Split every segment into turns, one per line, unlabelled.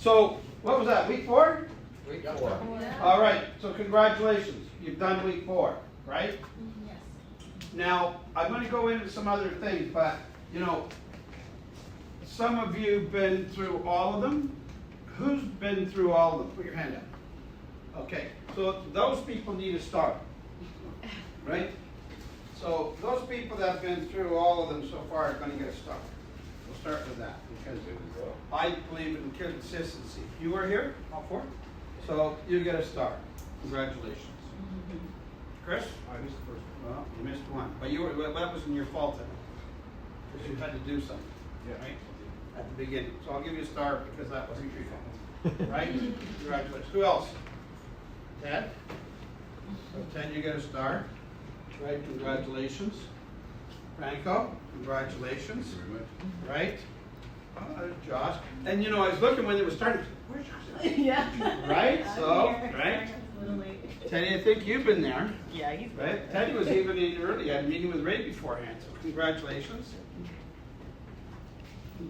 So, what was that, week 4?
Week 4.
Yeah.
All right, so congratulations. You've done week 4, right?
Yes.
Now, I'm going to go into some other things, but, you know, some of you have been through all of them. Who's been through all of them? Put your hand up. Okay, so those people need a start, right? So those people that have been through all of them so far are going to get a start. We'll start with that because I believe in consistency. You were here, all 4? So you get a star. Congratulations. Chris?
I missed the first one.
Well, you missed one. But you were, well, that wasn't your fault then. Because you had to do something.
Yeah.
Right? At the beginning. So I'll give you a star because that wasn't your fault. Right? Congratulations. Who else? Ted? So Ted, you get a star. Right? Congratulations. Franco? Congratulations.
Thank you very much.
Right? Josh. And you know, I was looking when it was starting. Where's Josh?
Yeah.
Right? So,
I'm here.
right?
A little late.
Teddy, I think you've been there.
Yeah, he's
Right? Teddy was even in early. I had a meeting with Ray beforehand. So congratulations.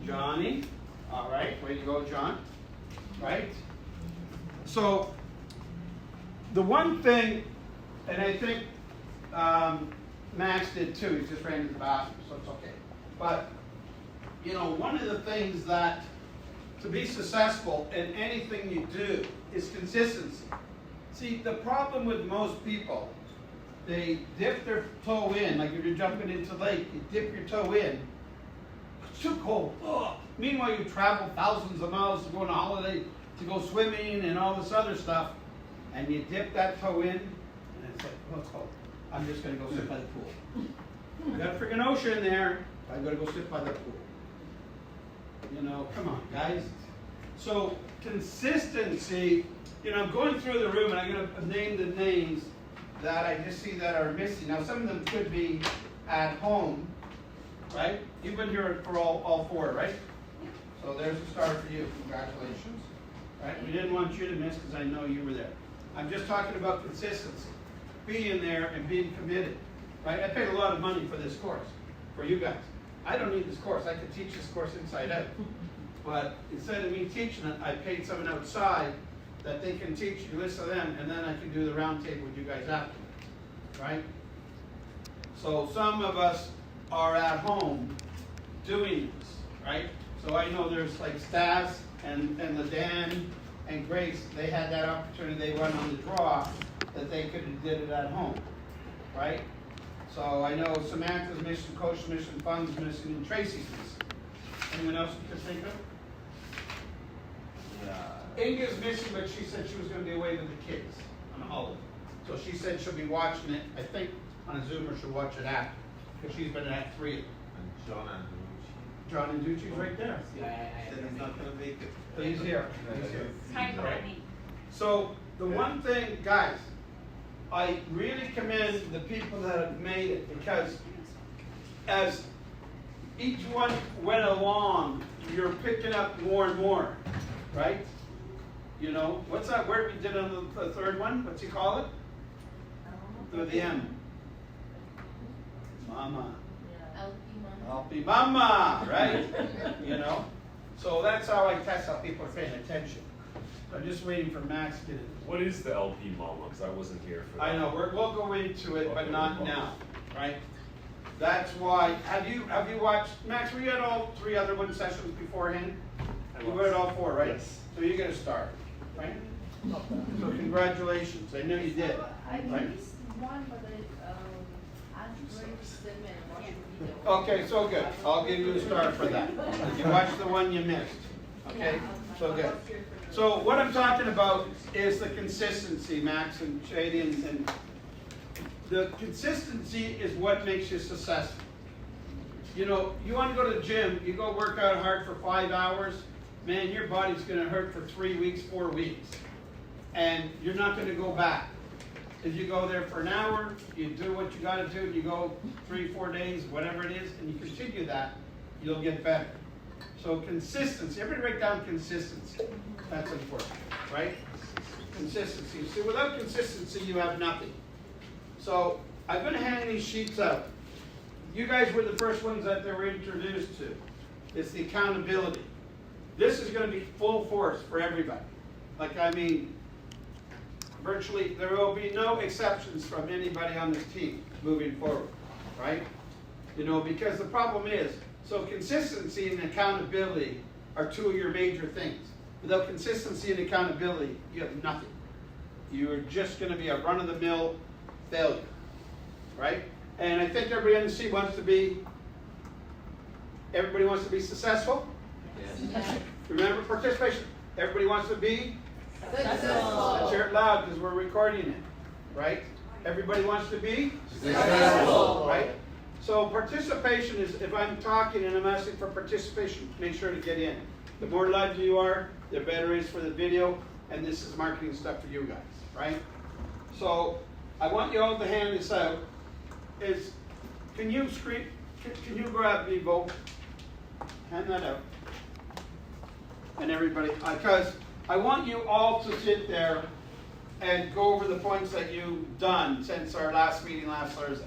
Johnny. All right. Way to go, John. Right? So, the one thing, and I think Max did too. He just ran to the bathroom, so it's okay. But, you know, one of the things that, to be successful in anything you do, is consistency. See, the problem with most people, they dip their toe in, like if you're jumping into the lake, you dip your toe in, it's too cold. Ugh. Meanwhile, you travel thousands of miles to go on a holiday, to go swimming and all this other stuff, and you dip that toe in, and it's like, oh, it's cold. I'm just going to go sit by the pool. We got a freaking ocean there. I'm going to go sit by the pool. You know, come on, guys. So, consistency, you know, I'm going through the room and I'm going to name the names that I just see that are missing. Now, some of them could be at home, right? You've been here for all 4, right? So there's a star for you. Congratulations. Right? We didn't want you to miss because I know you were there. I'm just talking about consistency. Being there and being committed. Right? I paid a lot of money for this course, for you guys. I don't need this course. I could teach this course inside out. But instead of me teaching it, I paid someone outside that they can teach you, listen to them, and then I can do the round table with you guys after. Right? So some of us are at home doing this, right? So I know there's like Stas and LeDan and Grace, they had that opportunity, they went on the draw that they could have did it at home, right? So I know Samantha's missing, Coach's missing, Fun's missing, and Tracy's missing. Anyone else you can think of? Inga's missing, but she said she was going to be away with the kids on a holiday. So she said she'll be watching it, I think, on a Zoom, or she'll watch it after, because she's been at 3.
And
John and Ducci's right there.
Then he's not going to make it.
So he's here. He's here.
Hi, Brittany.
So the one thing, guys, I really commend the people that have made it, because as each one went along, you're picking up more and more, right? You know, what's that word we did on the 3rd one? What's he call it? With the M. Mama. Helpy mama, right? You know? So that's how I test how people are paying attention. I'm just waiting for Max to get it.
What is the LP Mama? Because I wasn't here for that.
I know, we'll go into it, but not now, right? That's why, have you watched, Max, were you at all 3 other one sessions beforehand? You were at all 4, right?
Yes.
So you get a star, right? So congratulations, I know you did,
I
right?
missed one, but I asked Ray to send me and watch the video.
Okay, so good, I'll give you a star for that. You watched the one you missed, okay? So good. So what I'm talking about is the consistency, Max and Shady, and the consistency is what makes you successful. You know, you want to go to the gym, you go work out hard for 5 hours, man, your body's going to hurt for 3 weeks, 4 weeks. And you're not going to go back. If you go there for an hour, you do what you got to do, and you go 3, 4 days, whatever it is, and you continue that, you'll get better. So consistency, everybody write down consistency. That's important, right? Consistency. See, without consistency, you have nothing. So I'm going to hand these sheets out. You guys were the first ones that they were introduced to. It's the accountability. this is going to be full force for everybody. Like, I mean, virtually, there will be no exceptions from anybody on this team moving forward, right? You know, because the problem is, so consistency and accountability are two of your major things. Without consistency and accountability, you have nothing. You're just going to be a run-of-the-mill failure, right? And I think everybody on the team wants to be, everybody wants to be successful.
Yes.
Remember participation. Everybody wants to be
Successful.
Let's hear it loud because we're recording it, right? Everybody wants to be
Successful.
right? So participation is, if I'm talking and I'm asking for participation, make sure to get in. The more live you are, the better it is for the video, and this is marketing stuff for you guys, right? So I want you all to hand this out. Can you grab Vivo? Hand that out. And everybody, because I want you all to sit there and go over the points that you've done since our last meeting last Thursday.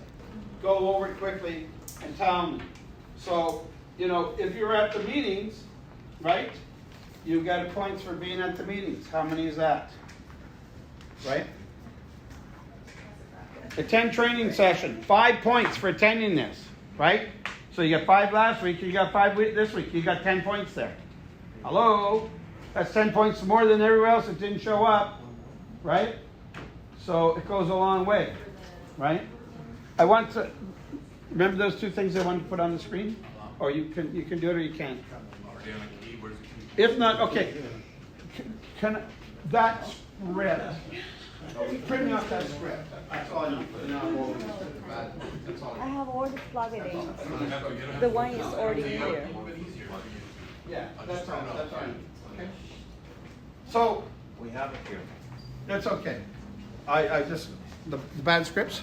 Go over it quickly and tell me. So, you know, if you're at the meetings, right, you got points for being at the meetings. How many is that? Right? Attend training session. 5 points for attending this, right? So you got 5 last week, you got 5 this week. You got 10 points there. Hello? That's 10 points more than everywhere else that didn't show up, right? So it goes a long way, right? I want to, remember those 2 things I wanted to put on the screen? Or you can do it or you can't. If not, okay. Can that script, print me off that script. That's all I need.
I have already plugged it in. The one is already here.
Yeah, that's all. Okay. So
We have it here.
that's okay. I just the bad scripts.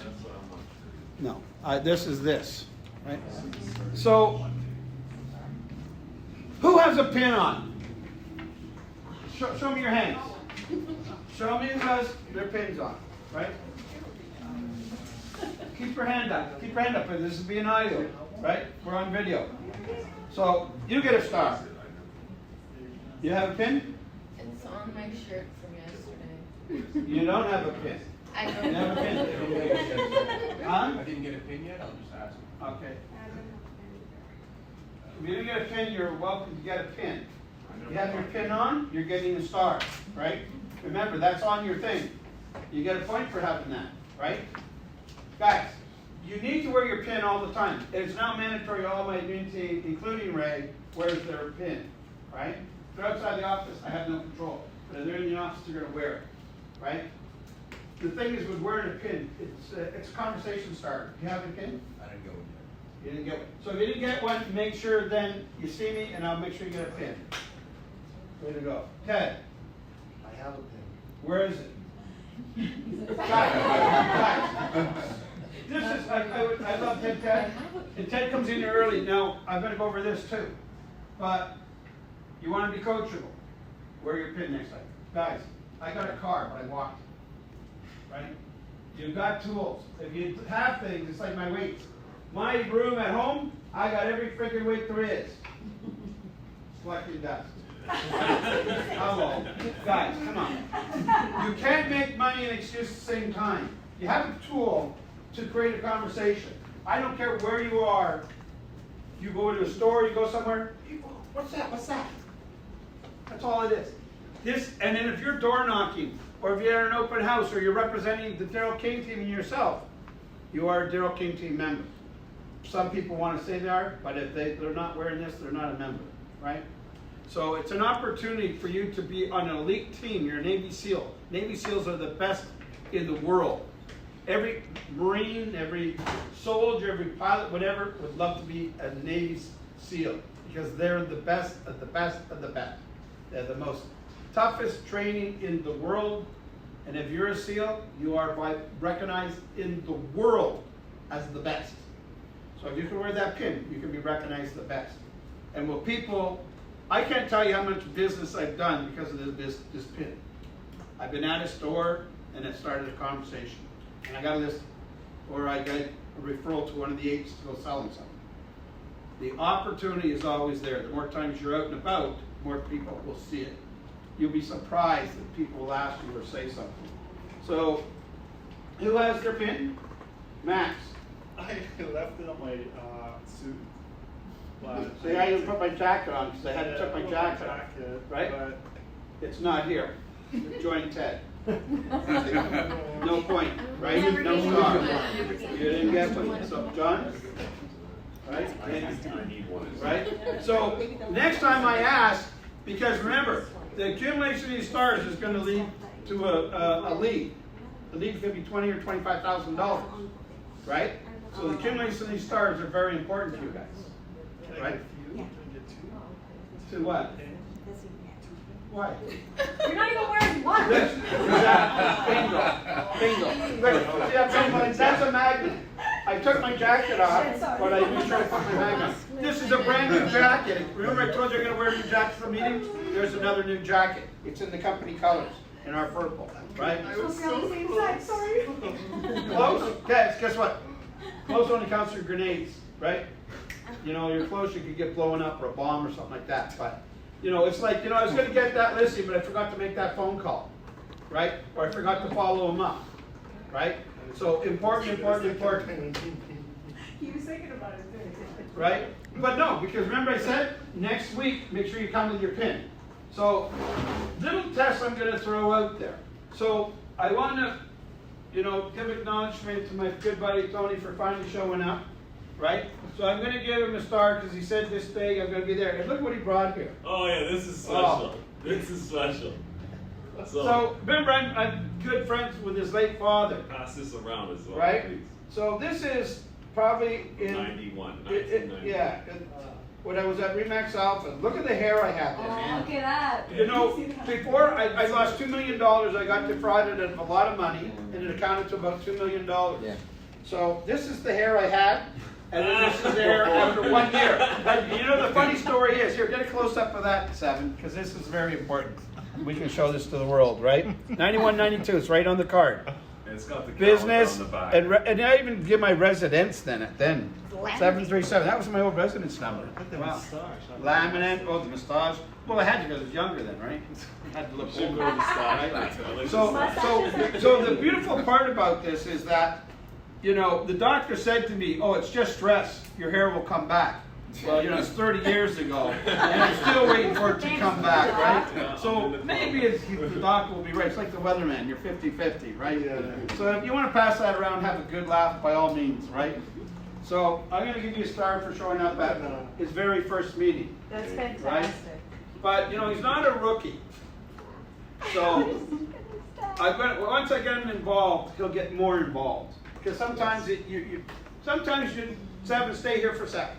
No, this is this, right? So who has a pin on? Show me your hands. Show me who has their pins on, right? Keep your hand up. Keep your hand up. This is being audio, right? We're on video. So you get a star. You have a pin?
It's on my shirt from yesterday.
You don't have a pin.
I
You
don't
have a pin. Huh?
I didn't get a pin yet, I'll just ask.
Okay. If you didn't get a pin, you're welcome to get a pin. You have your pin on, you're getting a star, right? Remember, that's on your thing. You get a point for having that, right? Guys, you need to wear your pin all the time. It's now mandatory all my admin team, including Ray, wears their pin, right? If they're outside the office, I have no control. But if they're in the office, they're going to wear it, right? The thing is with wearing a pin, it's a conversation starter. Do you have a pin?
I didn't go with
You didn't get one. So if you didn't get one, make sure then you see me and I'll make sure you get a pin. Way to go. Ted,
I have a pin.
where is it? Guys, this is, I love Ted. And Ted comes in here early. Now, I'm going to go over this too. But you want to be coachable. Wear your pin next time. Guys, I got a car, but I walked. Right? You've got tools. If you have things, it's like my weights. My room at home, I got every freaking weight there is. Collecting dust. Hello. Guys, come on. You can't make money and excuse at the same time. You have a tool to create a conversation. I don't care where you are. You go to a store, you go somewhere, people, what's that? What's that? That's all it is. And then if you're door knocking, or if you're at an open house, or you're representing the Daryl King Team and yourself, you are a Daryl King Team member. Some people want to say they are, but if they're not wearing this, they're not a member, right? So it's an opportunity for you to be on an elite team. You're a Navy SEAL. Navy SEALs are the best in the world. Every Marine, every soldier, every pilot, whatever, would love to be a Navy SEAL because they're the best of the best of the best. They're the most toughest training in the world. And if you're a SEAL, you are recognized in the world as the best. So if you can wear that pin, you can be recognized the best. And will people, I can't tell you how much business I've done because of this pin. I've been at a store and it started a conversation. And I got a list, or I got a referral to one of the agents to go sell them something. The opportunity is always there. The more times you're out and about, more people will see it. You'll be surprised that people will ask you or say something. So, who has their pin? Max.
I left it on my suit.
See, I didn't put my jacket on because I had to took my jacket off, right?
But
It's not here. Join Ted. No point, right?
Never
No
been.
star.
Never been.
You didn't get one. So, John? Right?
I need one.
Right? So, next time I ask, because remember, the accumulation of these stars is going to lead to a lead. The lead could be $20,000 or $25,000, right? So the accumulation of these stars are very important to you guys,
can I
right?
get a few? Can I get two?
To what? Why?
You're not even wearing one.
This, bingo. Look, see that thing? That's a magnet. I took my jacket off, but I didn't try to put my magnet. This is a brand new jacket. Remember I told you I'm going to wear new jackets to the meeting? There's another new jacket. It's in the company colors, in our purple, right?
I was
Okay, on the
so
same
close.
side, sorry.
Clothes? Guess what? Clothes only counts for grenades, right? You know, your clothes you could get blown up or a bomb or something like that. But, you know, it's like, you know, I was going to get that listing, but I forgot to make that phone call, right? Or I forgot to follow him up, right? So important.
He was thinking
about it too.
Right? But no, because remember I said, next week, make sure you come with your pin. So, little tests I'm going to throw out there. So, I want to, you know, give acknowledgement to my good buddy Tony for finally showing up, right? So I'm going to give him a star because he said this day I'm going to be there. And look what he brought here.
Oh yeah, this is special. This is special.
So, remember I'm good friends with his late father,
Pass this around as well,
right?
please.
So this is probably in...
1991.
Yeah. When I was at Remax Alpha, look at the hair I had there,
Oh,
man.
look at that.
You know, before I lost $2 million, I got defrauded of a lot of money, and it accounted to about $2 million.
Yeah.
So this is the hair I had, and then this is the hair after 1 year. And you know, the funny story is, here, get a close-up of that, Seven, because this is very important. We can show this to the world, right? 91, 92, it's right on the card.
And it's got the
Business,
calendar on the back.
and I even give my residence then. 737, that was my old residence number. Wow. Laminate, oh, the mustache. Well, I had to because I was younger then, right? I had to look
Should
older.
go to the side.
Right?
I like
So the beautiful part about this is that, you know, the doctor said to me, oh, it's just stress. Your hair will come back. Well, you know, it's 30 years ago, and I'm still waiting for it to come back, right? So maybe the doctor will be right. It's like the weatherman. You're 50-50, right?
Yeah.
So if you want to pass that around, have a good laugh, by all means, right? So I'm going to give you a star for showing up at his very first meeting.
That's fantastic.
But, you know, he's not a rookie. So once I get him involved, he'll get more involved. Because sometimes sometimes you Seven, stay here for a second.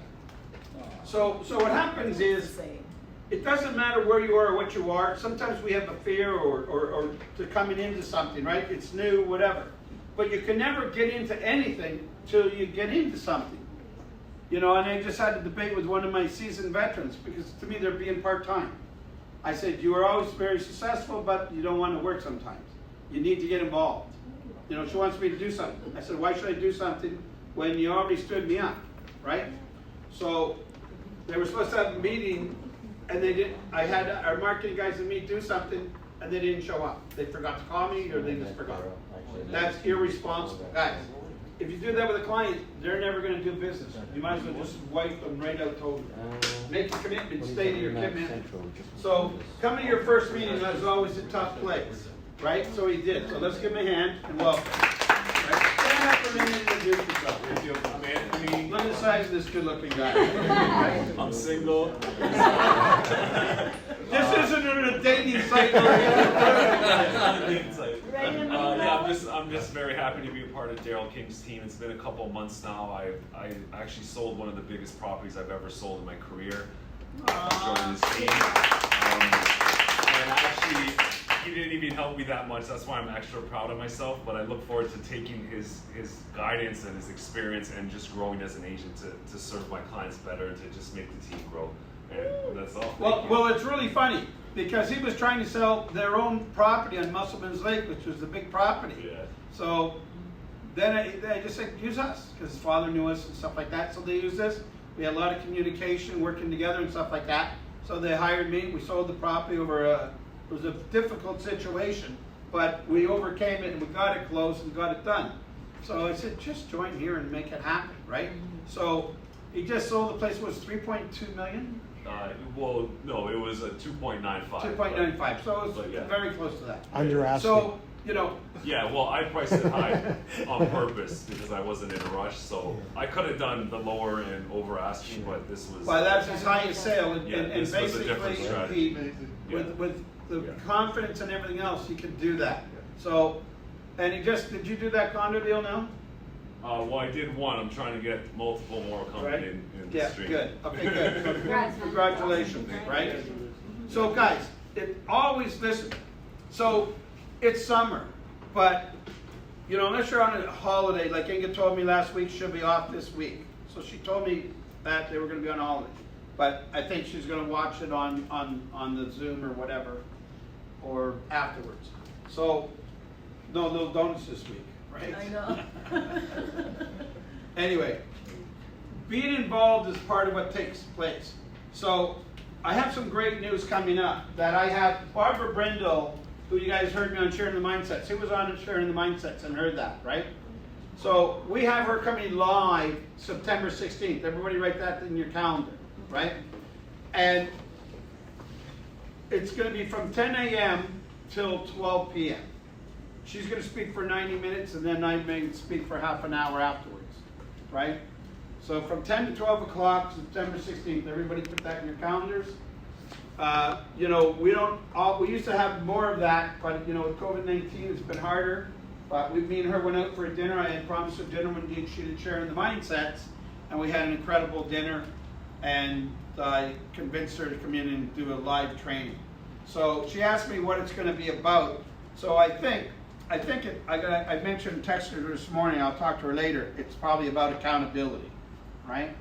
So what happens is, it doesn't matter where you are or what you are. Sometimes we have a fear or to coming into something, right? It's new, whatever. But you can never get into anything till you get into something. You know, and I just had a debate with one of my seasoned veterans because to me they're being part-time. I said, you are always very successful, but you don't want to work sometimes. You need to get involved. You know, she wants me to do something. I said, why should I do something when you already stood me up, right? So they were supposed to have a meeting, and they didn't. I had our marketing guys and me do something, and they didn't show up. They forgot to call me, or they just forgot. That's irresponsible, guys. If you do that with a client, they're never going to do business. You might as well just wipe them right out totally. Make a commitment, stay to your commitment. So coming to your first meeting is always a tough place, right? So he did. So let's give him a hand and welcome. Right? Stand up for a minute and introduce yourself.
I'm Anthony.
Look at the size of this good-looking guy. Right?
I'm single.
This isn't a dating site.
I'm just very happy to be a part of Daryl King's team. It's been a couple months now. I actually sold one of the biggest properties I've ever sold in my career. Joining this team. And actually, he didn't even help me that much. That's why I'm extra proud of myself. But I look forward to taking his guidance and his experience and just growing as an agent to serve my clients better and to just make the team grow. And that's all.
Well, it's really funny because he was trying to sell their own property on Musselman's Lake, which was the big property.
Yeah.
So then I just said, use us, because his father knew us and stuff like that. So they used us. We had a lot of communication, working together and stuff like that. So they hired me, we sold the property over it was a difficult situation, but we overcame it and we got it closed and got it done. So I said, just join here and make it happen, right? So he just sold the place, was 3.2 million?
Well, no, it was a 2.95.
2.95, so it was
but yeah.
very close to that.
Under asking.
So, you know,
Yeah, well, I priced it high on purpose because I wasn't in a rush, so I could have done the lower and over asking, but this was.
well, that's his highest sale, and,
Yeah,
and
this was a different
basically,
strategy.
he, with the
Yeah.
confidence and everything else, he could do that.
Yeah.
So, and did you do that condo deal now?
Well, I did one. I'm trying to get multiple more coming
Right.
in the
Yeah,
stream.
good, okay, good. So,
Congrats, man.
congratulations, right? So guys, always listen, so it's summer, but, you know, unless you're on a holiday, like Inga told me last week, she'll be off this week. So she told me that they were gonna be on holiday, but I think she's gonna watch it on the Zoom or whatever, or afterwards. So, no little donuts this week, right?
I know.
Anyway, being involved is part of what takes place. So I have some great news coming up that I have Barbara Brindle, who you guys heard me on Sharing the Mindsets. Who was on Sharing the Mindsets and heard that, right? So we have her coming live September 16th. Everybody write that in your calendar, right? And it's going to be from 10 a.m. till 12 p.m. She's going to speak for 90 minutes, and then I may speak for half an hour afterwards, right? So from 10 to 12 o'clock, September 16th, everybody put that in your calendars. You know, we used to have more of that, but you know, with COVID-19, it's been harder. But me and her went out for a dinner. I had promised her dinner when she did Sharing the Mindsets, and we had an incredible dinner, and I convinced her to come in and do a live training. So she asked me what it's going to be about. So I mentioned, texted her this morning, I'll talk to her later, it's probably about accountability, right?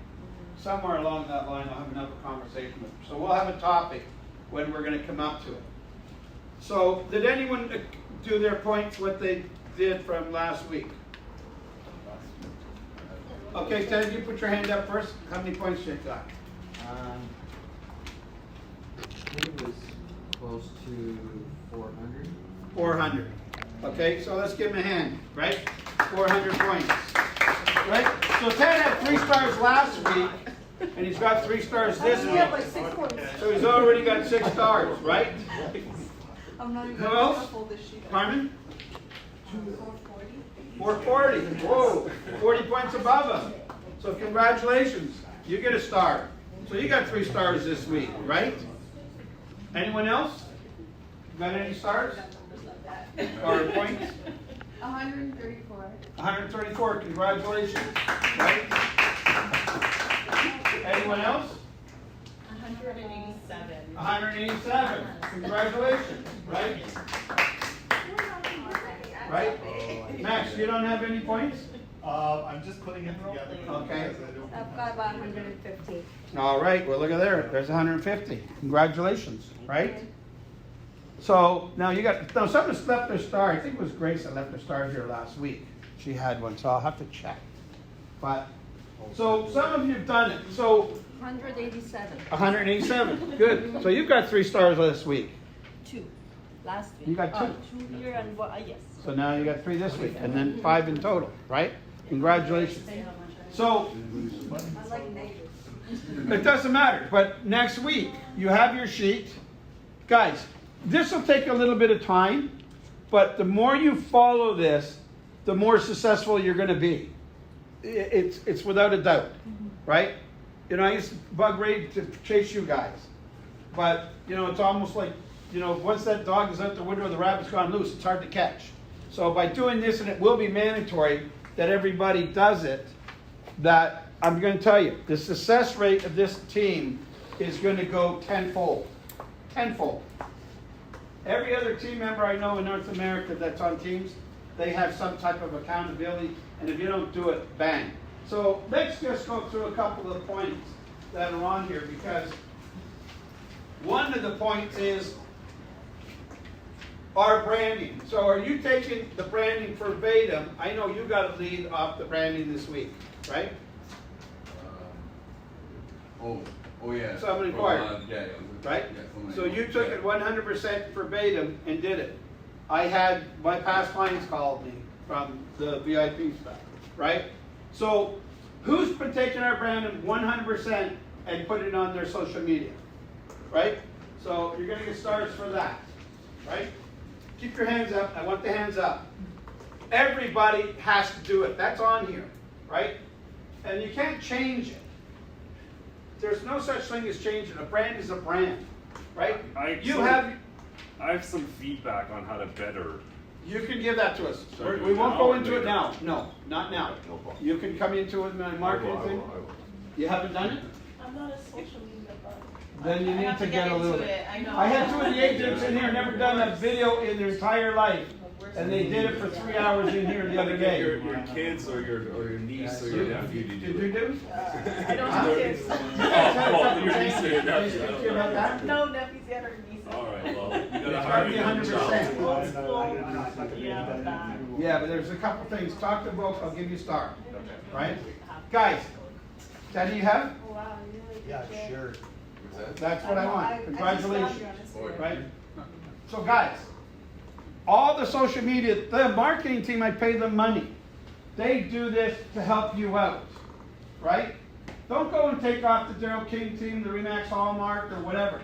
Somewhere along that line I'll have another conversation with her. So we'll have a topic when we're going to come up to it. So did anyone do their points, what they did from last week? Okay, Ted, you put your hand up first. How many points you got?
I think it was close to 400.
400. Okay, so let's give him a hand, right? 400 points, right? So Ted had 3 stars last week, and he's got 3 stars this
You have like
week.
6 points.
So he's already got 6 stars, right?
I'm not even
Who
gonna
else?
fold this sheet.
Carmen?
440.
440. Whoa, 40 points above him. So congratulations, you get a star. So you got 3 stars this week, right? Anyone else? Got any stars? Or points?
134.
134, congratulations, right? Anyone else?
187.
187, congratulations, right? Right? Max, you don't have any points?
I'm just putting it together.
Okay.
because I don't
I've got about 150.
All right, well, look at there, there's 150, congratulations, right? So, now you got, no, someone left their star, I think it was Grace that left her star here last week. She had one, so I'll have to check. But, so some of you have done it, so
187.
187, good. So you've got 3 stars this week.
2 last week.
You got 2.
2 here and 1, yes.
So now you got 3 this week, and then 5 in total, right? Congratulations. So,
I like neighbors.
it doesn't matter, but next week, you have your sheet. Guys, this will take a little bit of time, but the more you follow this, the more successful you're going to be. It's without a doubt, right? You know, I used to bug Ray to chase you guys, but, you know, it's almost like, you know, once that dog is out the window or the rabbit's gone loose, it's hard to catch. So by doing this, and it will be mandatory that everybody does it, that I'm going to tell you, the success rate of this team is going to go tenfold. Tenfold. Every other team member I know in North America that's on teams, they have some type of accountability, and if you don't do it, bang. So let's just go through a couple of points that are on here, because one of the points is our branding. So are you taking the branding verbatim? I know you got to lead off the branding this week, right?
Oh, yeah.
Someone inquired.
Yeah.
right?
Yeah, from my-
So you took it 100% verbatim and did it. I had my past clients called me from the VIP stuff, right? So who's been taking our brand 100% and putting it on their social media, right? So you're gonna get stars for that, right? Keep your hands up. I want the hands up. Everybody has to do it. That's on here, right? And you can't change it. There's no such thing as changing. A brand is a brand, right?
I have some feedback on how to better.
You can give that to us.
Should I do
We
it
won't
now
go
or
into it
later?
now. No, not now.
No problem.
You can come into it in my marketing thing. You haven't done it?
I'm not a social media buff.
Then you
I
need
have
to get a
into
little.
it, I know.
I had two of the agents in here, never done a video in their entire life, and they did it for 3 hours in here the other
Get your
day.
kids or your niece or your nephew to
Did
do
you
it.
do?
I don't have kids.
Oh, your niece or your
Can I speak
nephew.
to you about that?
No nephews yet or nieces.
All right, well, you
It's
gotta
gotta
hire
be
me.
100%.
Old school. Yeah, that.
Yeah, but there's a couple things. Talk to both, I'll give you a star, right? Guys, that do you have?
Oh, wow, you really
Yeah,
did.
sure.
What's that?
That's what I want. Congratulations.
Or-
Right? So guys, all the social media, the marketing team, I pay them money. They do this to help you out, right? Don't go and take off the Daryl King Team, the Remax Hallmark, or whatever.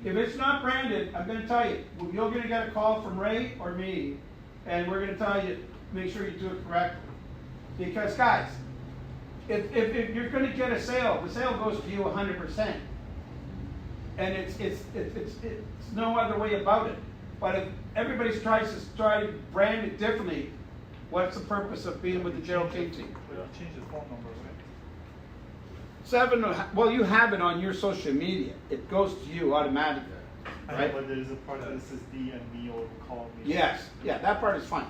If it's not branded, I'm gonna tell you, you're gonna get a call from Ray or me, and we're gonna tell you, make sure you do it correctly. Because guys, if you're gonna get a sale, the sale goes to you 100%. And it's no other way about it. But if everybody tries to brand it differently, what's the purpose of being with the Daryl King Team?
But you change the phone number, right?
Well, you have it on your social media. It goes to you automatically,
I know,
right?
but there is a part that says D and me or call me.
Yes, yeah, that part is fine.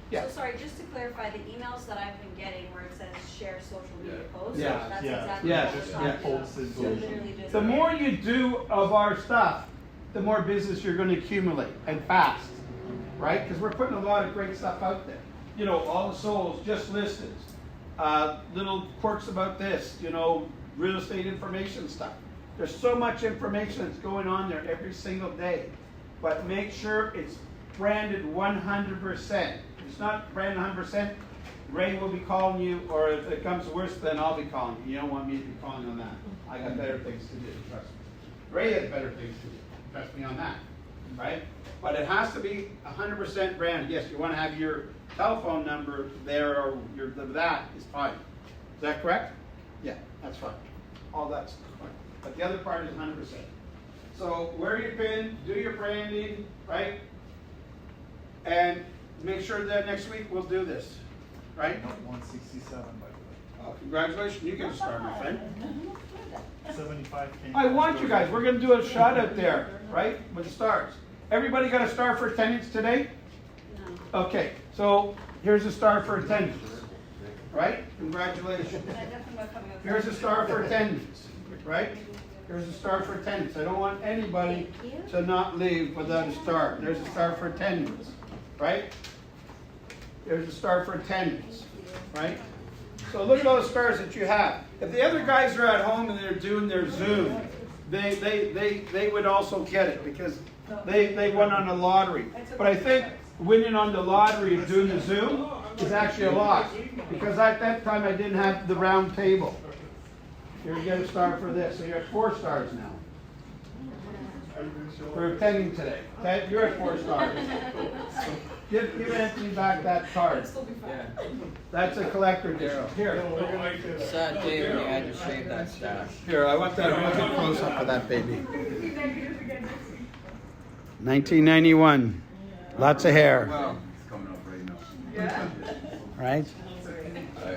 Yeah.
So sorry, just to clarify, the emails that I've been getting where it says share social media
Yeah.
posts,
Yeah.
that's
Yeah.
exactly
Yes.
what we're
Just
talking
Yeah.
about.
reposts and
So
social.
literally just.
The more you do of our stuff, the more business you're going to accumulate, and fast, right? Because we're putting a lot of great stuff out there. You know, all the souls, just listings, little quirks about this, you know, real estate information stuff. There's so much information that's going on there every single day. But make sure it's branded 100%. If it's not branded 100%, Ray will be calling you, or if it comes worse, then I'll be calling you. You don't want me to be calling on that. I got better things to do, trust me. Ray has better things to do, trust me on that, right? But it has to be 100% branded. Yes, you want to have your telephone number there, or that is fine. Is that correct? Yeah, that's fine. All that's fine. But the other part is 100%. So wear your pin, do your branding, right? And make sure that next week we'll do this, right?
Not 167, by the
Congratulations, you get a star, my friend.
way. 75 came.
I want you guys, we're gonna do a shot out there, right, with the stars. Everybody got a star for attendance today?
No.
Okay, so here's a star for attendance, right? Congratulations.
And I definitely will coming up.
Here's a star for attendance, right? Here's a star for attendance. I don't want anybody to not leave without a star. There's a star for attendance, right? There's a star for attendance, right? So look at all the stars that you have. If the other guys are at home and they're doing their Zoom, they would also get it because they won on the lottery. But I think winning on the lottery and doing the Zoom is actually a loss because at that time I didn't have the round table. Here, you get a star for this. So you're at 4 stars now. For attending today. Ted, you're at 4 stars. Give Anthony back that card.
Yeah.
That's a collector, Daryl. Here.
Sad day when you had to shave that stash.
Here, I want that. I want a close up of that baby. 1991. Lots of hair.
Well, it's coming up right now.
Right?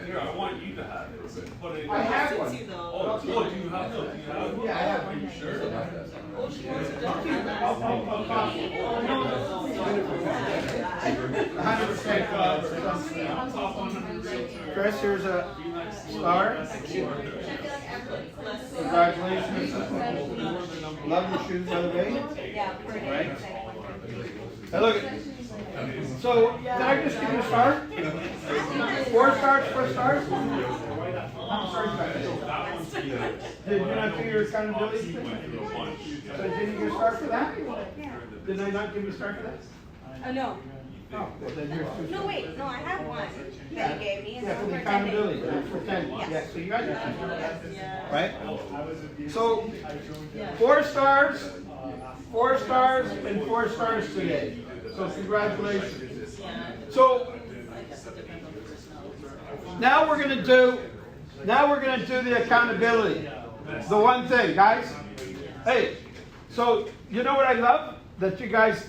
Here, I want you to have it. So put it in.
I have one.
Oh, do you have? Do you have?
Yeah, I have
Are
one.
you sure?
Chris, here's a star. Congratulations. Love your shoes, by the way.
Yeah, pretty.
Right. Hey, look at So, did I just give you a star? 4 stars, 4 stars? I'm sorry, guys.
That one's the.
Did you not do your accountability
He
thing?
went through a bunch.
So didn't you get a start for that?
Yeah.
Didn't I not give you a start for that?
No.
Oh, well then you're.
No, wait, no, I have one that you gave me. It's
Yeah, for the
for
accountability,
attending.
for attending.
Yes.
Yeah, so you guys are,
Yeah.
right?
I was in the.
So,
I joined the.
4 stars, 4 stars, and 4 stars today. So congratulations.
Yeah.
So
I guess it depends on the personality.
now we're gonna do the accountability. The one thing, guys. Hey, so you know what I love? That you guys,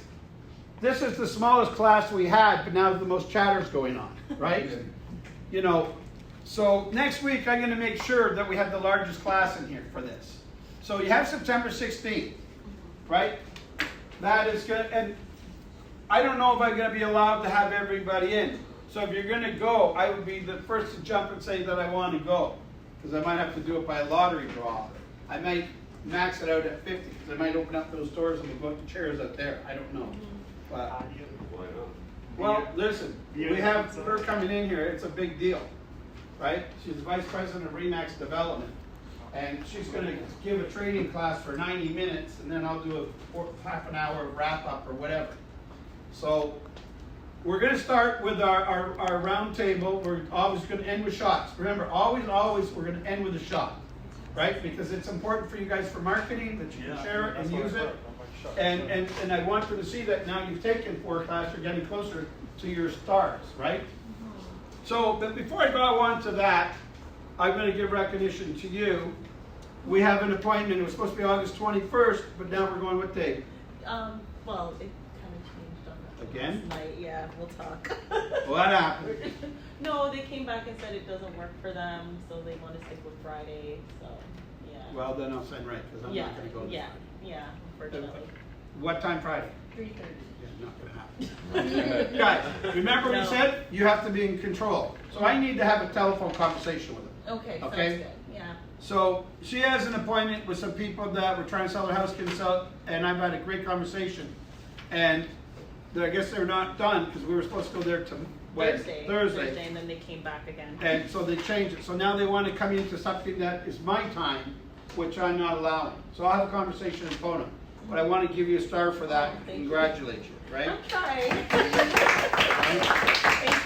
this is the smallest class we had, but now the most chatter's going on, right? You know, so next week I'm gonna make sure that we have the largest class in here for this. So you have September 16th, right? That is gonna, and I don't know if I'm gonna be allowed to have everybody in. So if you're gonna go, I would be the first to jump and say that I wanna go. Because I might have to do it by a lottery draw. I might max it out at 50, because I might open up those doors and we'll put the chairs out there. I don't know. But, well, listen, we have her coming in here. It's a big deal, right? She's the vice president of Remax Development. And she's going to give a training class for 90 minutes, and then I'll do a half an hour wrap up or whatever. So we're going to start with our round table. We're always going to end with shots. Remember, always, we're going to end with a shot, right? Because it's important for you guys for marketing, that you can share it and use it. And I want you to see that now you've taken 4 classes, you're getting closer to your stars, right? So, but before I go on to that, I'm going to give recognition to you. We have an appointment. It was supposed to be August 21st, but now we're going what day?
Well, it kind of changed on that
Again?
last night. Yeah, we'll talk.
What happened?
No, they came back and said it doesn't work for them, so they want to stick with Friday. So, yeah.
Well, then I'll send right, because I'm
yeah,
not going to go.
yeah, unfortunately.
What time Friday?
3:30.
Yeah, not going to happen. Guys, remember we
No.
said you have to be in control. So I need to have a telephone conversation with them.
Okay,
Okay.
sounds good. Yeah.
So she has an appointment with some people that were trying to sell their house, couldn't sell it, and I've had a great conversation. And I guess they're not done because we were supposed to go there to Thursday.
And then they came back again.
And so they changed it. So now they want to come into something that is my time, which I'm not allowing. So I'll have a conversation in phone. But I want to give you a star for that.
Oh, thank you.
Congratulate you, right?
I'm trying. Thank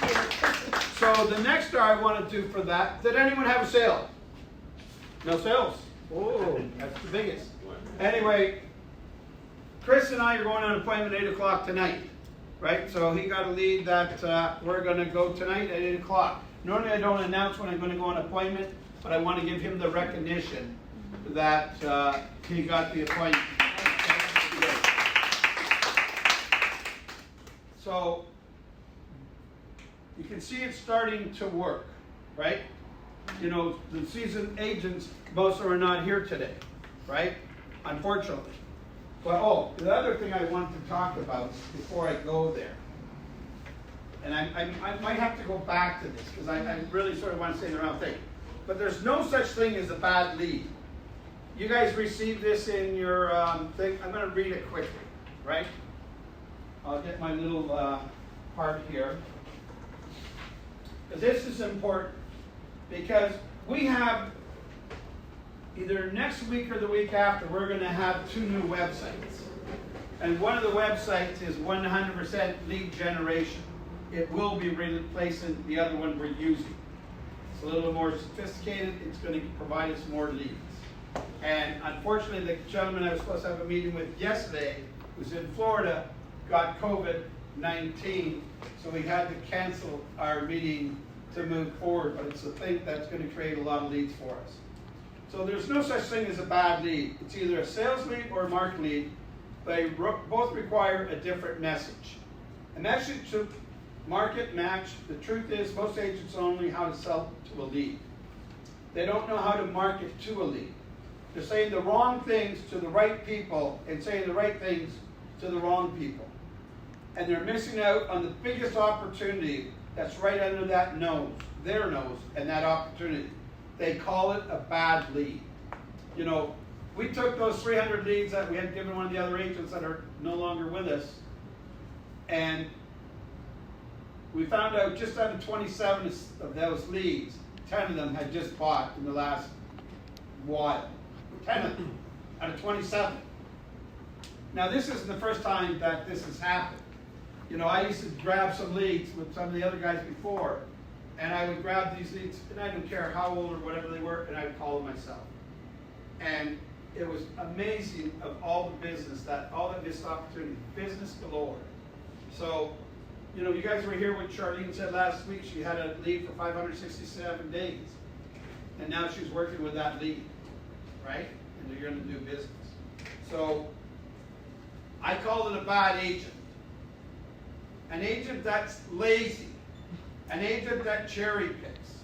you.
So the next star I want to do for that, did anyone have a sale? No sales? Oh, that's the biggest. Anyway, Chris and I are going on an appointment at 8 o'clock tonight, right? So he got a lead that we're going to go tonight at 8 o'clock. Normally I don't announce when I'm going to go on an appointment, but I want to give him the recognition that he got the appointment. So you can see it's starting to work, right? You know, the seasoned agents, most of them are not here today, right? Unfortunately. But the other thing I want to talk about before I go there, and I might have to go back to this because I really sort of want to say the wrong thing. But there's no such thing as a bad lead. You guys received this in your thing. I'm going to read it quickly, right? I'll get my little part here. This is important because we have either next week or the week after, we're going to have 2 new websites. And one of the websites is 100% lead generation. It will be replacing the other one we're using. It's a little more sophisticated. It's going to provide us more leads. And unfortunately, the gentleman I was supposed to have a meeting with yesterday, who's in Florida, got COVID-19, so we had to cancel our meeting to move forward, but it's a thing that's going to create a lot of leads for us. So there's no such thing as a bad lead. It's either a sales lead or a market lead. They both require a different message. A message to market match. The truth is most agents only know how to sell to a lead. They don't know how to market to a lead. They're saying the wrong things to the right people and saying the right things to the wrong people. And they're missing out on the biggest opportunity that's right under that nose, their nose, and that opportunity. They call it a bad lead. You know, we took those 300 leads that we had given one of the other agents that are no longer with us, and we found out just out of 27 of those leads 10 of them had just bought in the last while. 10 of them out of 27. Now this isn't the first time that this has happened. You know, I used to grab some leads with some of the other guys before, and I would grab these leads, and I didn't care how old or whatever they were, and I would call them myself. And it was amazing of all the business, all the missed opportunity, business galore. So, you know, you guys were here when Charlene said last week she had a lead for 567 days. And now she's working with that lead, right? And you're going to do business. So, I call it a bad agent. An agent that's lazy. An agent that cherry picks.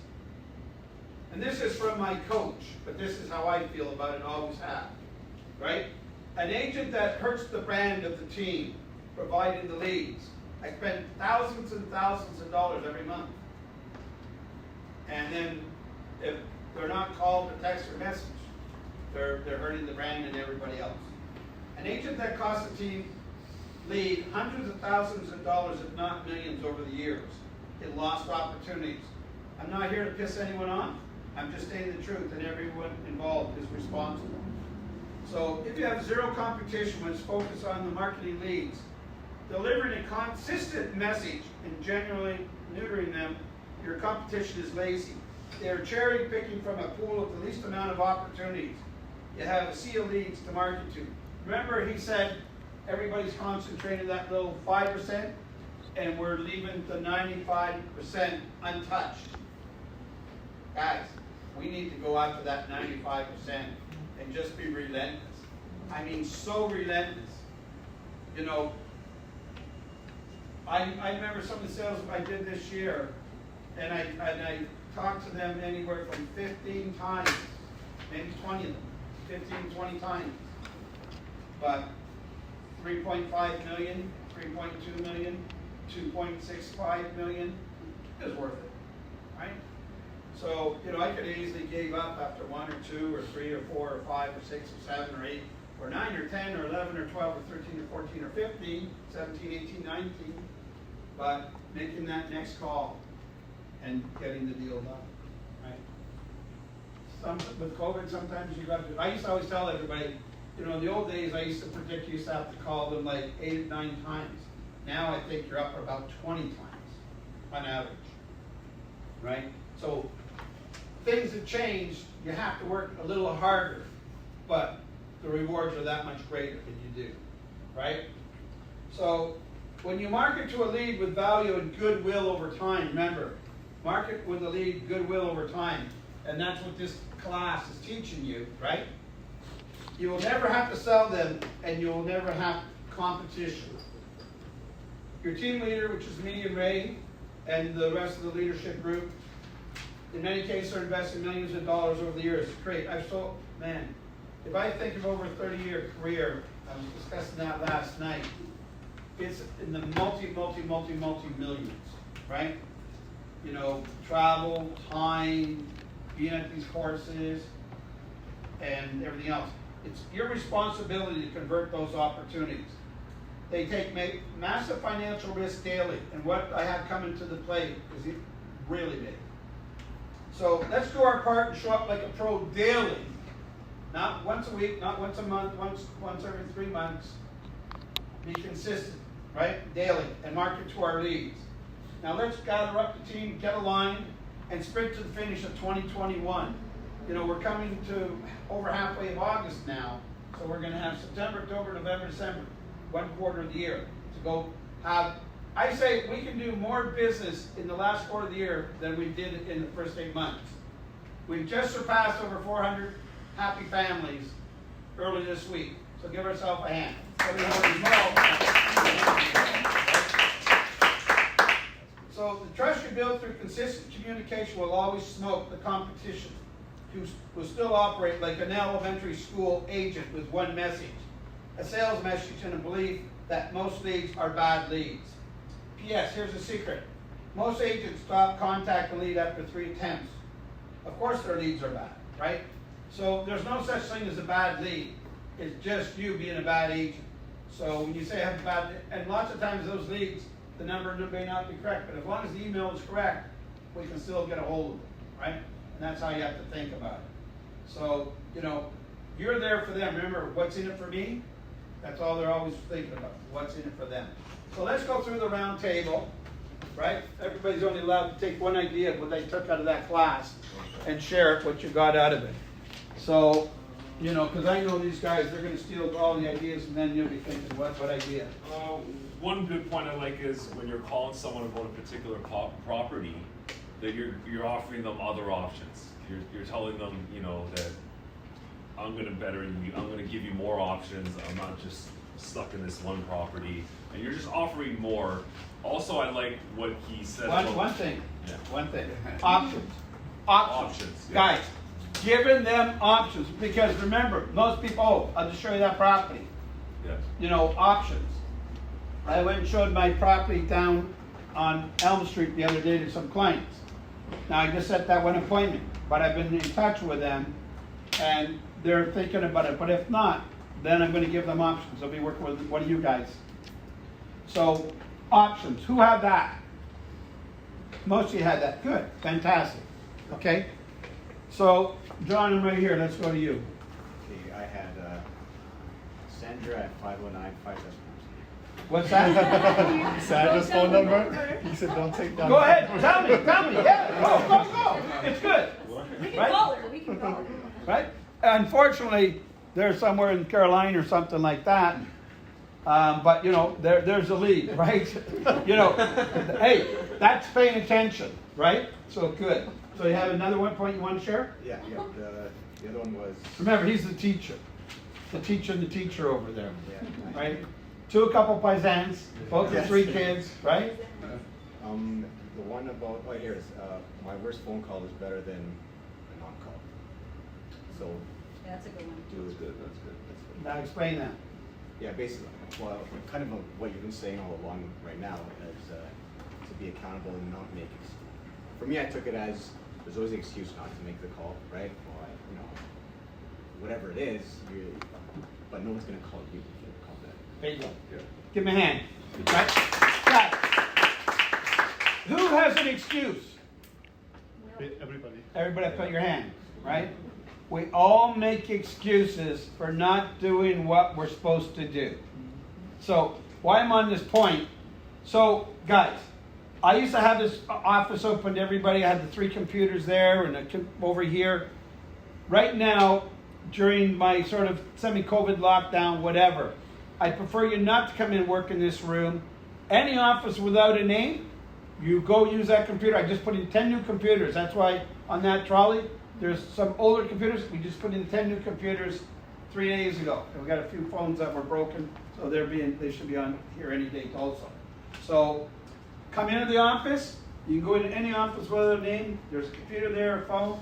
And this is from my coach, but this is how I feel about it, always have. Right? An agent that hurts the brand of the team, providing the leads. I spend thousands and thousands of dollars every month. And then if they're not called or text or message, they're hurting the brand and everybody else. An agent that costs the team lead hundreds of thousands of dollars, if not millions, over the years in lost opportunities. I'm not here to piss anyone off. I'm just stating the truth, and everyone involved is responsible. So if you have zero competition when it's focused on the marketing leads, delivering a consistent message and genuinely neutering them, your competition is lazy. They're cherry picking from a pool of the least amount of opportunities. You have a sea of leads to market to. Remember, he said everybody's concentrated that little 5%, and we're leaving the 95% untouched. Guys, we need to go after that 95% and just be relentless. I mean, so relentless. You know, I remember some of the sales I did this year, and I talked to them anywhere from 15 times, maybe 20 of them, 15, 20 times. But 3.5 million, 3.2 million, 2.65 million is worth it, right? So, you know, I could have easily gave up after 1 or 2 or 3 or 4 or 5 or 6 or 7 or 8 or 9 or 10 or 11 or 12 or 13 or 14 or 15, 17, 18, 19, but making that next call and getting the deal done, right? With COVID, sometimes you got to do. I used to always tell everybody, you know, in the old days, I used to predict you used to have to call them like 8 or 9 times. Now I think you're up about 20 times on average, right? So things have changed. You have to work a little harder, but the rewards are that much greater than you do, right? So when you market to a lead with value and goodwill over time, remember, market with a lead, goodwill over time, and that's what this class is teaching you, right? You will never have to sell them, and you will never have competition. Your team leader, which is me and Ray, and the rest of the leadership group, in many cases are investing millions of dollars over the years. It's great. I've sold, man, if I think of over a 30-year career, I was discussing that last night, it's in the multi-millions, right? You know, travel, time, being at these courses, and everything else. It's your responsibility to convert those opportunities. They take massive financial risk daily, and what I have coming to the plate is really big. So let's do our part and show up like a pro daily, not once a week, not once a month, once every 3 months. Be consistent, right? Daily, and market to our leads. Now let's gather up the team, get aligned, and sprint to the finish of 2021. You know, we're coming to over halfway of August now, so we're going to have September, October, November, December, 1 quarter of the year to go have. I say we can do more business in the last quarter of the year than we did in the first 8 months. We've just surpassed over 400 happy families early this week, so give ourselves a hand. So the trust you build through consistent communication will always smoke the competition, who will still operate like an elementary school agent with one message, a sales message and a belief that most leads are bad leads. P.S. Here's a secret. Most agents stop contact the lead after 3 attempts. Of course their leads are bad, right? So there's no such thing as a bad lead. It's just you being a bad agent. So when you say I have a bad, and lots of times those leads, the number may not be correct, but as long as the email is correct, we can still get a hold of them, right? And that's how you have to think about it. So, you know, you're there for them. Remember, what's in it for me? That's all they're always thinking about, what's in it for them. So let's go through the round table, right? Everybody's only allowed to take one idea of what they took out of that class and share it, what you got out of it. So, you know, because I know these guys, they're going to steal all the ideas, and then you'll be thinking, what idea?
One good point I like is when you're calling someone about a particular property, that you're offering them other options. You're telling them, you know, that I'm going to better you. I'm going to give you more options. I'm not just stuck in this one property, and you're just offering more. Also, I like what he said.
One thing.
Yeah.
One thing. Options.
Options, yeah.
Guys, giving them options, because remember, most people, oh, I'll just show you that property.
Yeah.
You know, options. I went and showed my property down on Elm Street the other day to some clients. Now, I just set that one appointment, but I've been in touch with them, and they're thinking about it. But if not, then I'm going to give them options. I'll be working with one of you guys. So, options. Who had that? Most of you had that. Good. Fantastic. Okay. So, John, I'm right here. Let's go to you.
Okay, I had Sandra at 509 5
What's that?
Sandra's phone number? He said, don't take down.
Go ahead. Tell me. Yeah. Go. It's good.
We can
Right?
call her, we can call her.
Right? Unfortunately, they're somewhere in Carolina or something like that. But, you know, there's a lead, right? You know, hey, that's paying attention, right? So good. So you have another one point you want to share?
Yeah, the other one was,
Remember, he's the teacher. The teacher over there,
yeah,
right? A couple paisans, both the 3 kids, right?
the one about, oh, here it is, my worst phone call is better than a non-call. So,
Yeah, that's a good one.
that's good, that's good.
Now explain that.
Yeah, basically, well, kind of what you've been saying all along right now is to be accountable and not make it. For me, I took it as there's always an excuse not to make the call, right? Or, you know, whatever it is, but no one's going to call you if you call that.
There you go.
Yeah.
Give him a hand. Right? Who has an excuse?
Everybody.
Everybody put your hand, right? We all make excuses for not doing what we're supposed to do. So, why I'm on this point, so guys, I used to have this office open to everybody. I had the 3 computers there and over here. Right now, during my sort of semi-COVID lockdown, whatever, I prefer you not to come in and work in this room. Any office without a name, you go use that computer. I just put in 10 new computers. That's why on that trolley, there's some older computers. We just put in 10 new computers 3 days ago. And we got a few phones that were broken, so they should be on here any date also. So come into the office. You can go into any office without a name. There's a computer there, a phone.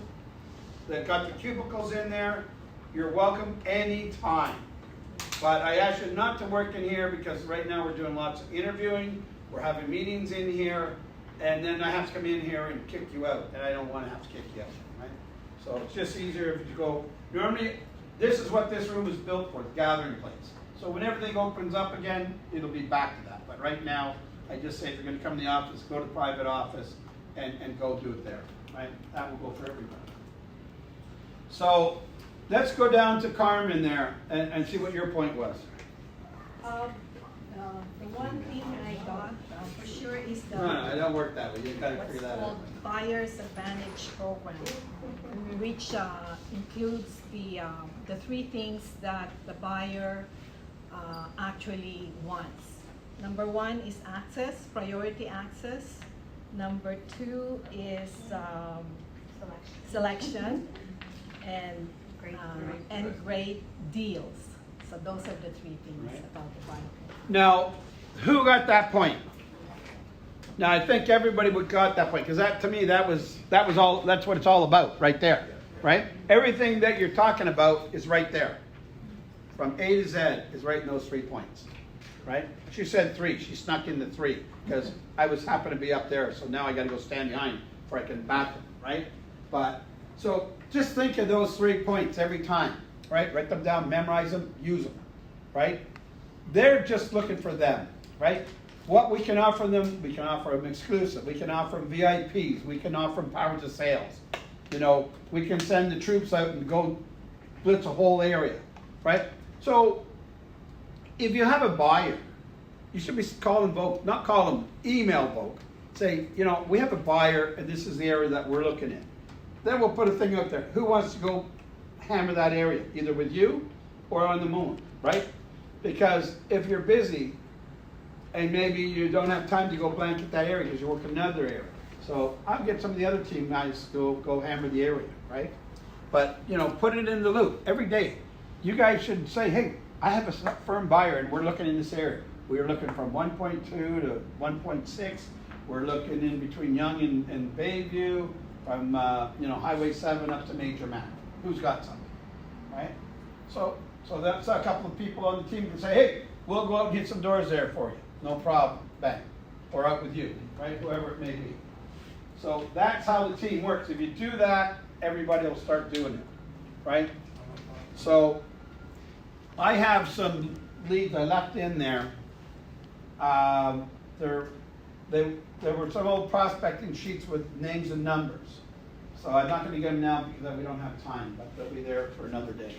They've got the cubicles in there. You're welcome anytime. But I ask you not to work in here because right now we're doing lots of interviewing. We're having meetings in here. And then I have to come in here and kick you out. And I don't want to have to kick you out, right? So it's just easier if you go. Normally, this is what this room is built for, the gathering place. So when everything opens up again, it'll be back to that. But right now, I just say if you're going to come to the office, go to the private office and go do it there, right? That will go for everybody. So let's go down to Carmen there and see what your point was.
The one thing I got for sure is the
No, it don't work that way. You got to
what's
figure that out.
called Buyer's Advantage Program, which includes the 3 things that the buyer actually wants. Number 1 is access, priority access. Number 2 is selection, and great deals. So those are the 3 things
Right.
about the buyer.
Now, who got that point? Now, I think everybody would got that point because that, to me, that was all. That's what it's all about, right there, right? Everything that you're talking about is right there, from A to Z is right in those 3 points, right? She said 3. She snuck in the 3 because I was happened to be up there, so now I got to go stand behind before I can back them, right? But so just think of those 3 points every time, right? Write them down, memorize them, use them, right? They're just looking for them, right? What we can offer them, we can offer them exclusive. We can offer them VIPs. We can offer them powers of sales. You know, we can send the troops out and go blitz a whole area, right? So if you have a buyer, you should be calling Vogue, not call them, email Vogue. Say, you know, we have a buyer and this is the area that we're looking at. Then we'll put a thing out there. Who wants to go hammer that area, either with you or on the moon, right? Because if you're busy and maybe you don't have time to go blanket that area because you're working another area. So I'll get some of the other team guys to go hammer the area, right? But, you know, put it in the loop every day. You guys should say, hey, I have a firm buyer and we're looking in this area. We're looking from 1.2 to 1.6. We're looking in between Young and Bayview, from you know, Highway 7 up to Major Map. Who's got something, right? So that's a couple of people on the team can say, hey, we'll go out and get some doors there for you. No problem, bang. Or out with you, right? Whoever it may be. So that's how the team works. If you do that, everybody will start doing it, right? So I have some leads I left in there. There were some old prospecting sheets with names and numbers. So I'm not going to get them now because we don't have time, but they'll be there for another day.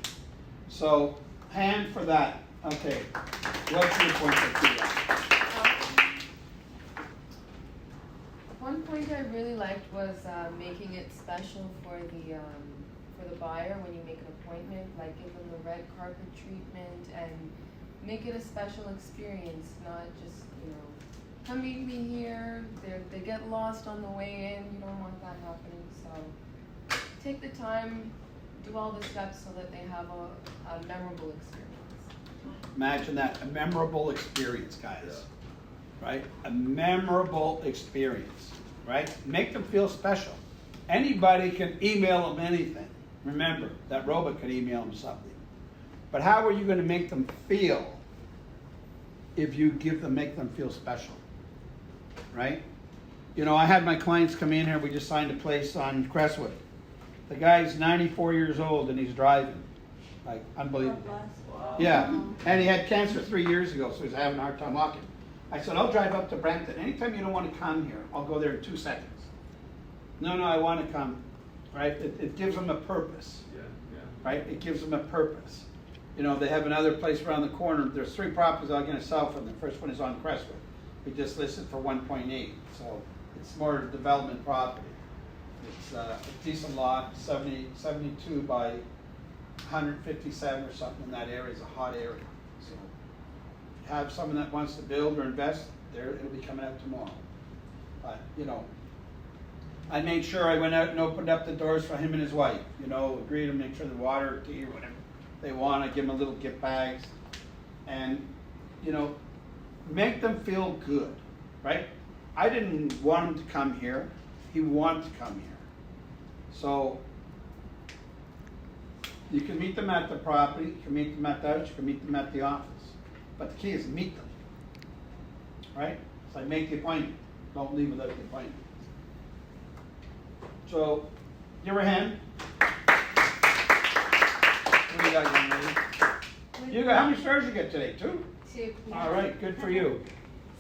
So hand for that. Okay. What's your point of view?
One point I really liked was making it special for the buyer when you make an appointment, like give them the red carpet treatment and make it a special experience, not just, you know, come meet me here, they get lost on the way in. You don't want that happening, so take the time, do all the steps so that they have a memorable experience.
Imagine that, a memorable experience, guys. Right? A memorable experience, right? Make them feel special. Anybody can email them anything. Remember, that robot could email them something. But how are you going to make them feel if you make them feel special? Right? You know, I had my clients come in here, we just signed a place on Crestwood. The guy's 94 years old and he's driving. Like, unbelievable. Yeah, and he had cancer 3 years ago, so he's having a hard time walking. I said, I'll drive up to Brampton. Anytime you don't want to come here, I'll go there in 2 seconds. No, I want to come. Right? It gives them a purpose. Right? It gives them a purpose. You know, they have another place around the corner. There's 3 properties I'm going to sell from. The first one is on Crestwood. We just listed for 1.8, so it's more development property. It's a decent lot, 72 by 157 or something in that area. Is a hot area. So have someone that wants to build or invest there, it'll be coming out tomorrow. But, you know, I made sure I went out and opened up the doors for him and his wife. You know, agreed to make sure the water, tea, or whatever they want. I give them a little gift bags. And, you know, make them feel good, right? I didn't want him to come here. He wanted to come here. So you can meet them at the property, you can meet them at the house, you can meet them at the office. But the key is meet them, right? So make the appointment. Don't leave without the appointment. So, give her a hand. What do you got, young lady? You got, how many stars you get today? 2?
2.
All right, good for you.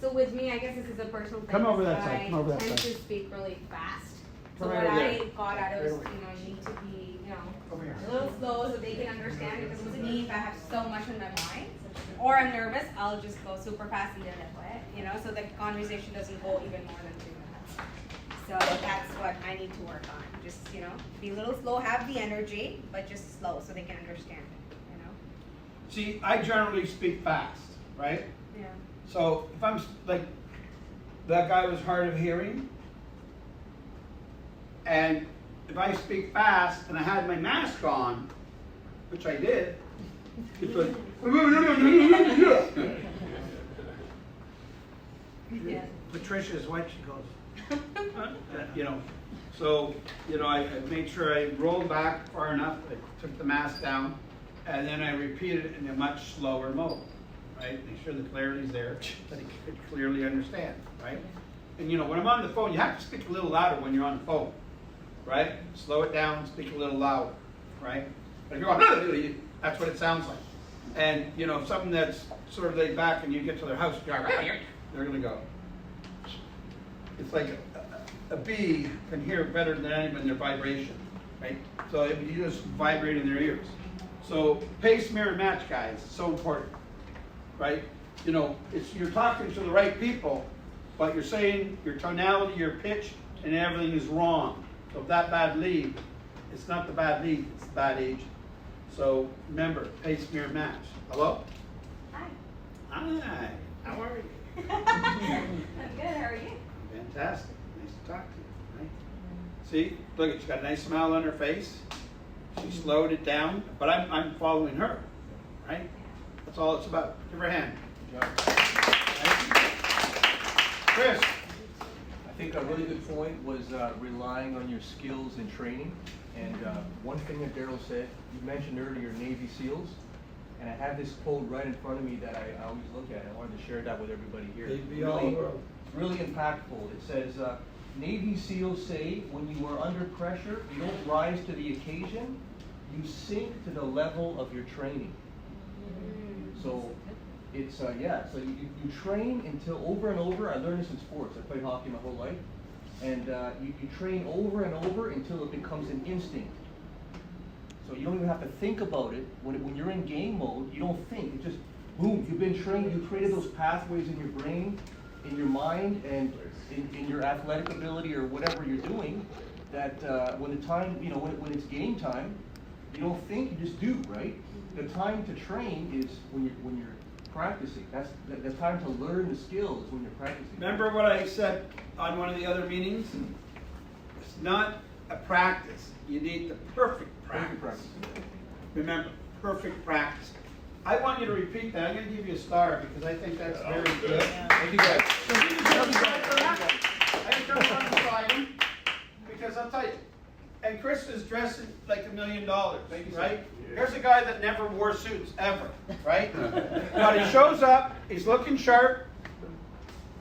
So with me, I guess this is a personal thing.
Come over that
I
side, come over that
tend
side.
to speak really fast. So
Come
what
over there.
I got out of
Right
is,
over
you know, you need to be, you know,
Over here.
a little slow so they can understand. Because with me, if I have so much on my mind or I'm nervous, I'll just go super fast and you know, so the conversation doesn't go even more than 2 minutes. So that's what I need to work on. Just, you know, be a little slow, have the energy, but just slow so they can understand it, you know?
See, I generally speak fast, right?
Yeah.
So if I'm like, that guy was hard of hearing, and if I speak fast and I had my mask on, which I did, it's like,
Yeah.
Patricia's wife, she goes, you know, so, you know, I made sure I rolled back far enough, I took the mask down, and then I repeated it in a much slower mode, right? Make sure the clarity's there, that he could clearly understand, right? And you know, when I'm on the phone, you have to speak a little louder when you're on the phone, right? Slow it down, speak a little louder, right? But if you're on, that's what it sounds like. And you know, if something that's sort of laid back and you get to their house, they're gonna go. It's like a bee can hear better than anyone their vibration. right? So you just vibrate in their ears. So pace, mirror, match, guys, so important, right? You know, you're talking to the right people, but you're saying your tonality, your pitch, and everything is wrong. So if that bad lead, it's not the bad lead, it's the bad agent. So remember, pace, mirror, match. Hello?
Hi.
Hi. How are you?
I'm good, how are you?
Fantastic. Nice to talk to you, right? See, look, she's got a nice smile on her face. She slowed it down, but I'm following her, right? That's all it's about. Give her a hand.
Good job.
Chris.
I think a really good point was relying on your skills and training. And one thing that Daryl said, you mentioned earlier Navy SEALs, and I have this quote right in front of me that I always look at. I wanted to share that with everybody here. It's really impactful. It says, Navy SEALs say, when you are under pressure, you don't rise to the occasion, you sink to the level of your training. So it's, so you train until over and over. I learned this in sports. I played hockey my whole life. And you train over and over until it becomes an instinct. So you don't even have to think about it. When you're in game mode, you don't think. It just, boom, you've been trained, you created those pathways in your brain, in your mind, and in your athletic ability or whatever you're doing, that when the time, you know, when it's game time, you don't think, you just do, right? The time to train is when you're practicing. That's the time to learn the skills when you're practicing.
Remember what I said on one of the other meetings? It's not a practice. You need the perfect practice.
Perfect practice.
Remember, perfect practice. I want you to repeat that. I'm going to give you a star because I think that's very good.
Thank you guys.
So you can tell me right for that. I can turn around beside him because I'll tell you. And Chris is dressed like $1 million, right? Here's a guy that never wore suits, ever, right? But he shows up, he's looking sharp,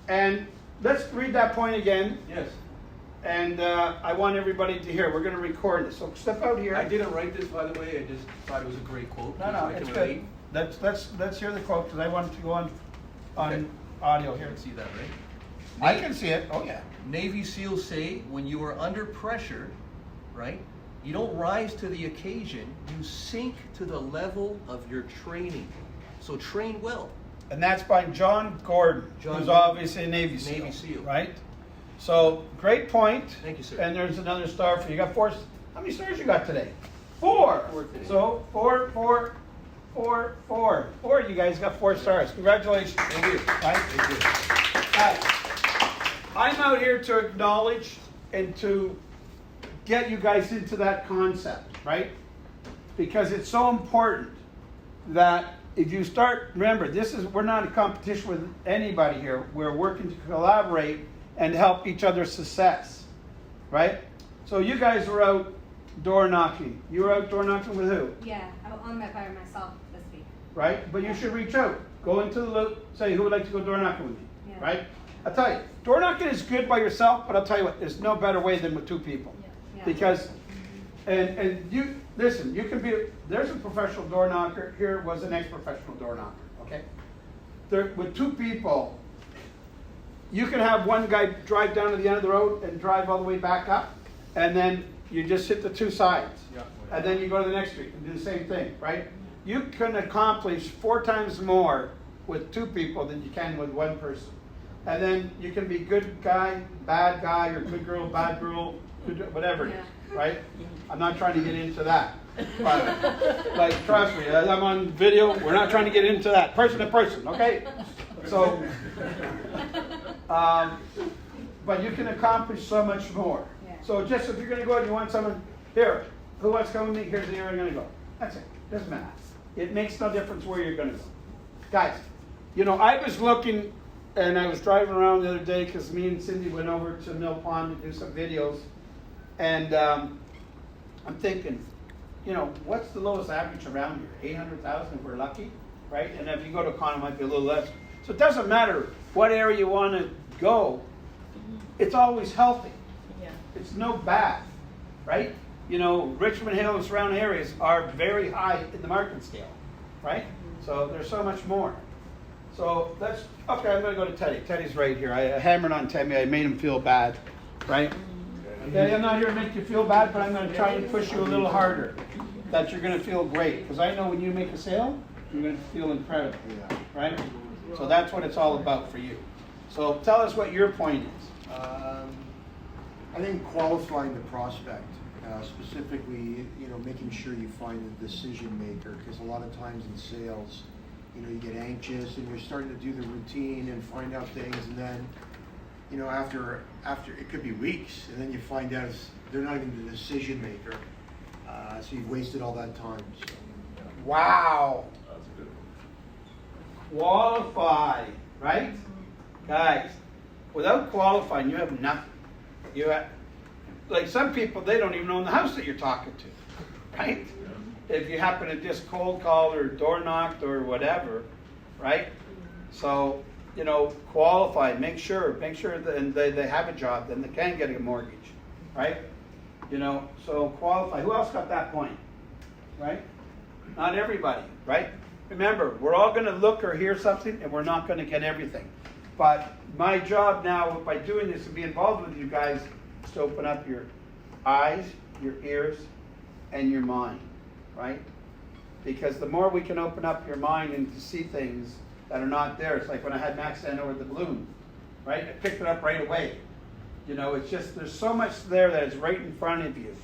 and let's read that point again.
Yes.
And I want everybody to hear. We're going to record this. So step out here.
I didn't write this, by the way. I just thought it was a great quote.
No,
I
it's
can
good.
relate.
Let's hear the quote because I want it to go on
Okay.
audio
You
here.
can see that, right?
I can see it. Oh yeah.
Navy SEALs say when you are under pressure, right, you don't rise to the occasion, you sink to the level of your training. So train well.
And that's by John Gordon,
John
who's
Gordon.
obviously a Navy SEAL.
Navy SEAL.
Right? So, great point.
Thank you, sir.
And there's another star for you. You got 4. How many stars you got today? 4.
4 today.
So, 4. 4. You guys got 4 stars. Congratulations.
Thank you.
Right?
Thank you.
I'm out here to acknowledge and to get you guys into that concept, right? Because it's so important that if you start, remember, we're not a competition with anybody here. We're working to collaborate and help each other's success, right? So you guys were out door knocking. You were out door knocking with who?
Yeah, I'm on that by myself this week.
Right? But you should reach out. Go into the loop, say, who would like to go door knocking with me?
Yeah.
Right? I'll tell you, door knocking is good by yourself, but I'll tell you what, there's no better way than with 2 people.
Yeah.
Because, and you, listen, you can be, there's a professional door knocker, here was an ex-professional door knocker, okay? With 2 people, you can have one guy drive down to the end of the road and drive all the way back up, and then you just hit the 2 sides.
Yeah.
And then you go to the next street and do the same thing, right? You can accomplish 4 times more with 2 people than you can with 1 person. And then you can be good guy, or good girl, bad girl, whatever it is, right? I'm not trying to get into that. But, like, trust me, I'm on video. We're not trying to get into that. Person to person, okay? So, but you can accomplish so much more.
Yeah.
So just if you're going to go and you want someone, here, who wants to come with me? Here's the area I'm going to go. That's it. Doesn't matter. It makes no difference where you're going to go. Guys, you know, I was looking, and I was driving around the other day because me and Cindy went over to Mill Pond to do some videos. And I'm thinking, you know, what's the lowest average around here? 800,000 if we're lucky, right? And if you go to Con, it might be a little less. So it doesn't matter what area you want to go. It's always healthy.
Yeah.
It's no bad, right? You know, Richmond Hill and surrounding areas are very high in the market scale, right? So there's so much more. So that's, okay, I'm going to go to Teddy. Teddy's right here. I hammered on Teddy. I made him feel bad, right? Okay, I'm not here to make you feel bad, but I'm gonna try to push you a little harder, that you're gonna feel great. Because I know when you make a sale, you're gonna feel incredible, right? So that's what it's all about for you. So tell us what your point is.
I think qualifying the prospect, specifically, making sure you find the decision maker, because a lot of times in sales, you get anxious and you're starting to do the routine and find out things, and then, after it could be weeks, and then you find out they're not even the decision maker, so you've wasted all that time. So.
Wow.
That's a good one.
Qualify, right? Guys, without qualifying, you have nothing. You have, like some people, they don't even own the house that you're talking to, right? If you happen to just cold call or door knocked or whatever, right? So, qualify, make sure that they have a job, then they can get a mortgage, right? So qualify. Who else got that point, right? Not everybody, right? Remember, we're all going to look or hear something, and we're not going to get everything. But my job now, by doing this and be involved with you guys, is to open up your eyes, your ears, and your mind, right? Because the more we can open up your mind and to see things that are not there, it's like when I had Max stand over the balloon, right? I picked it up right away. It's just, there's so much there that is right in front of you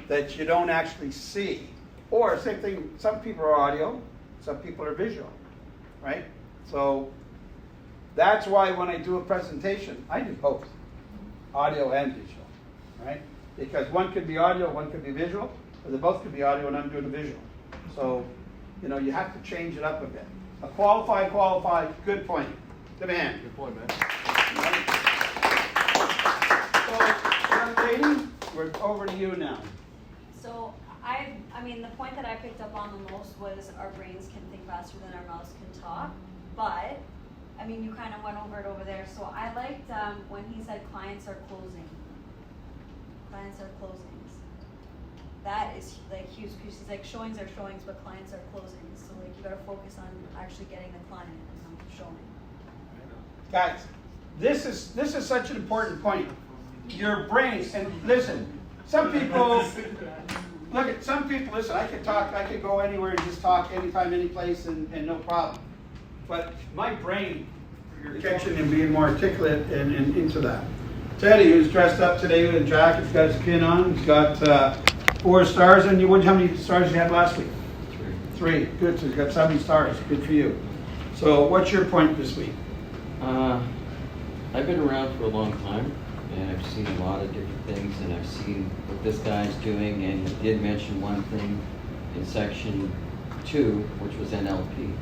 that you don't actually see. Or same thing, some people are audio, some people are visual, right? So that's why when I do a presentation, I do both, audio and visual, right? Because one could be audio, one could be visual, or they both could be audio and I'm doing the visual. So, you have to change it up a bit. A qualify, good point. Give me a hand.
Good point, man.
Right? So, young lady, we're over to you now.
So I mean, the point that I picked up on the most was our brains can think faster than our mouths can talk. But, I mean, you kind of went over it over there. So I liked when he said clients are closing. Clients are closings. That is like huge, because he's like showings are showings, but clients are closings. So like you got to focus on actually getting the client and not showing.
Guys, this is such an important point. Your brain, and listen, some people, listen, I could talk, I could go anywhere and just talk anytime, any place, and no problem. But my brain, you're catching and being more articulate and into that. Teddy, who's dressed up today with a jacket, he's got his pin on, he's got 4 stars, and how many stars you had last week? 3. Good, so he's got 7 stars, good for you. So what's your point this week?
I've been around for a long time, and I've seen a lot of different things, and I've seen what this guy's doing, and he did mention one thing in section 2, which was NLP.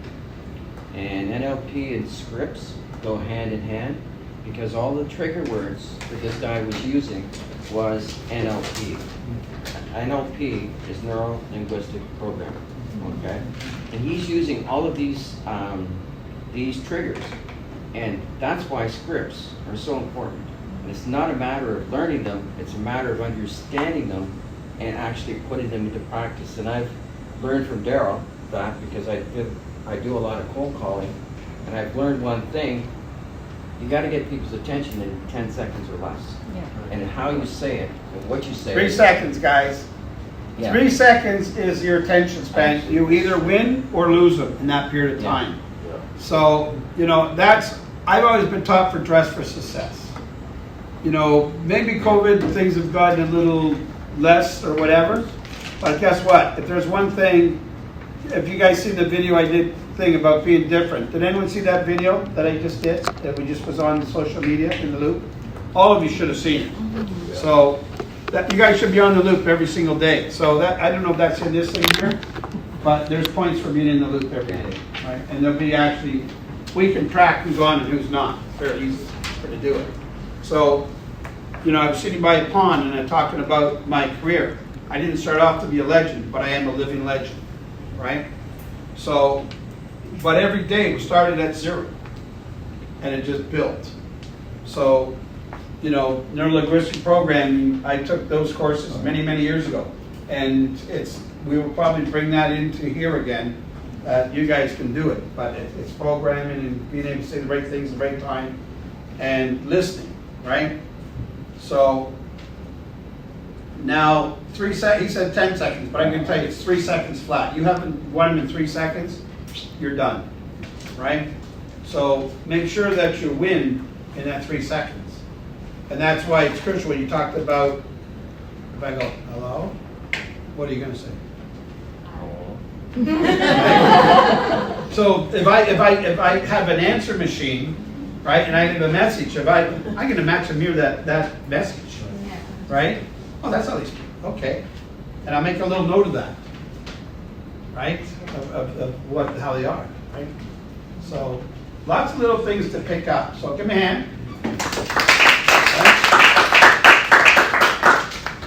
And NLP and scripts go hand in hand, because all the trigger words that this guy was using was NLP. NLP is neuro-linguistic programming, okay? And he's using all of these triggers, and that's why scripts are so important. And it's not a matter of learning them, it's a matter of understanding them and actually putting them into practice. And I've learned from Daryl that, because I do a lot of cold calling, and I've learned one thing: you got to get people's attention in 10 seconds or less.
Yeah.
And how you say it and what you say.
3 seconds, guys.
Yeah.
3 seconds is your attention span. You either win or lose them in that period of time.
Yeah.
So, I've always been taught for dress for success. Maybe COVID, things have gotten a little less or whatever, but guess what? If there's one thing, if you guys see the video I did thing about being different, did anyone see that video that I just did, that we just was on social media in the loop? All of you should have seen it. So, that you guys should be on the loop every single day. So that, I don't know if that's in this thing here, but there's points for being in the loop every day, right? And there'll be actually, we can track who's on and who's not. It's very easy to do it. So, I was sitting by a pond and I'm talking about my career. I didn't start off to be a legend, but I am a living legend, right? So, but every day we started at 0 and it just built. So, neuro-linguistic programming, I took those courses many, many years ago. And we will probably bring that into here again. You guys can do it, but it's programming and being able to say the right things at the right time and listening, right? So Now, he said 10 seconds, but I'm going to tell you it's 3 seconds flat. You haven't won them in 3 seconds, you're done, right? So make sure that you win in that 3 seconds. And that's why it's crucial when you talked about, if I go, hello, what are you going to say? So if I have an answer machine, right, and I have a message, I'm going to match and mirror that message, right? Oh, that's how they speak. Okay, and I'll make a little note of that, right? Of how they are, right? So lots of little things to pick up. So give me a hand. Right.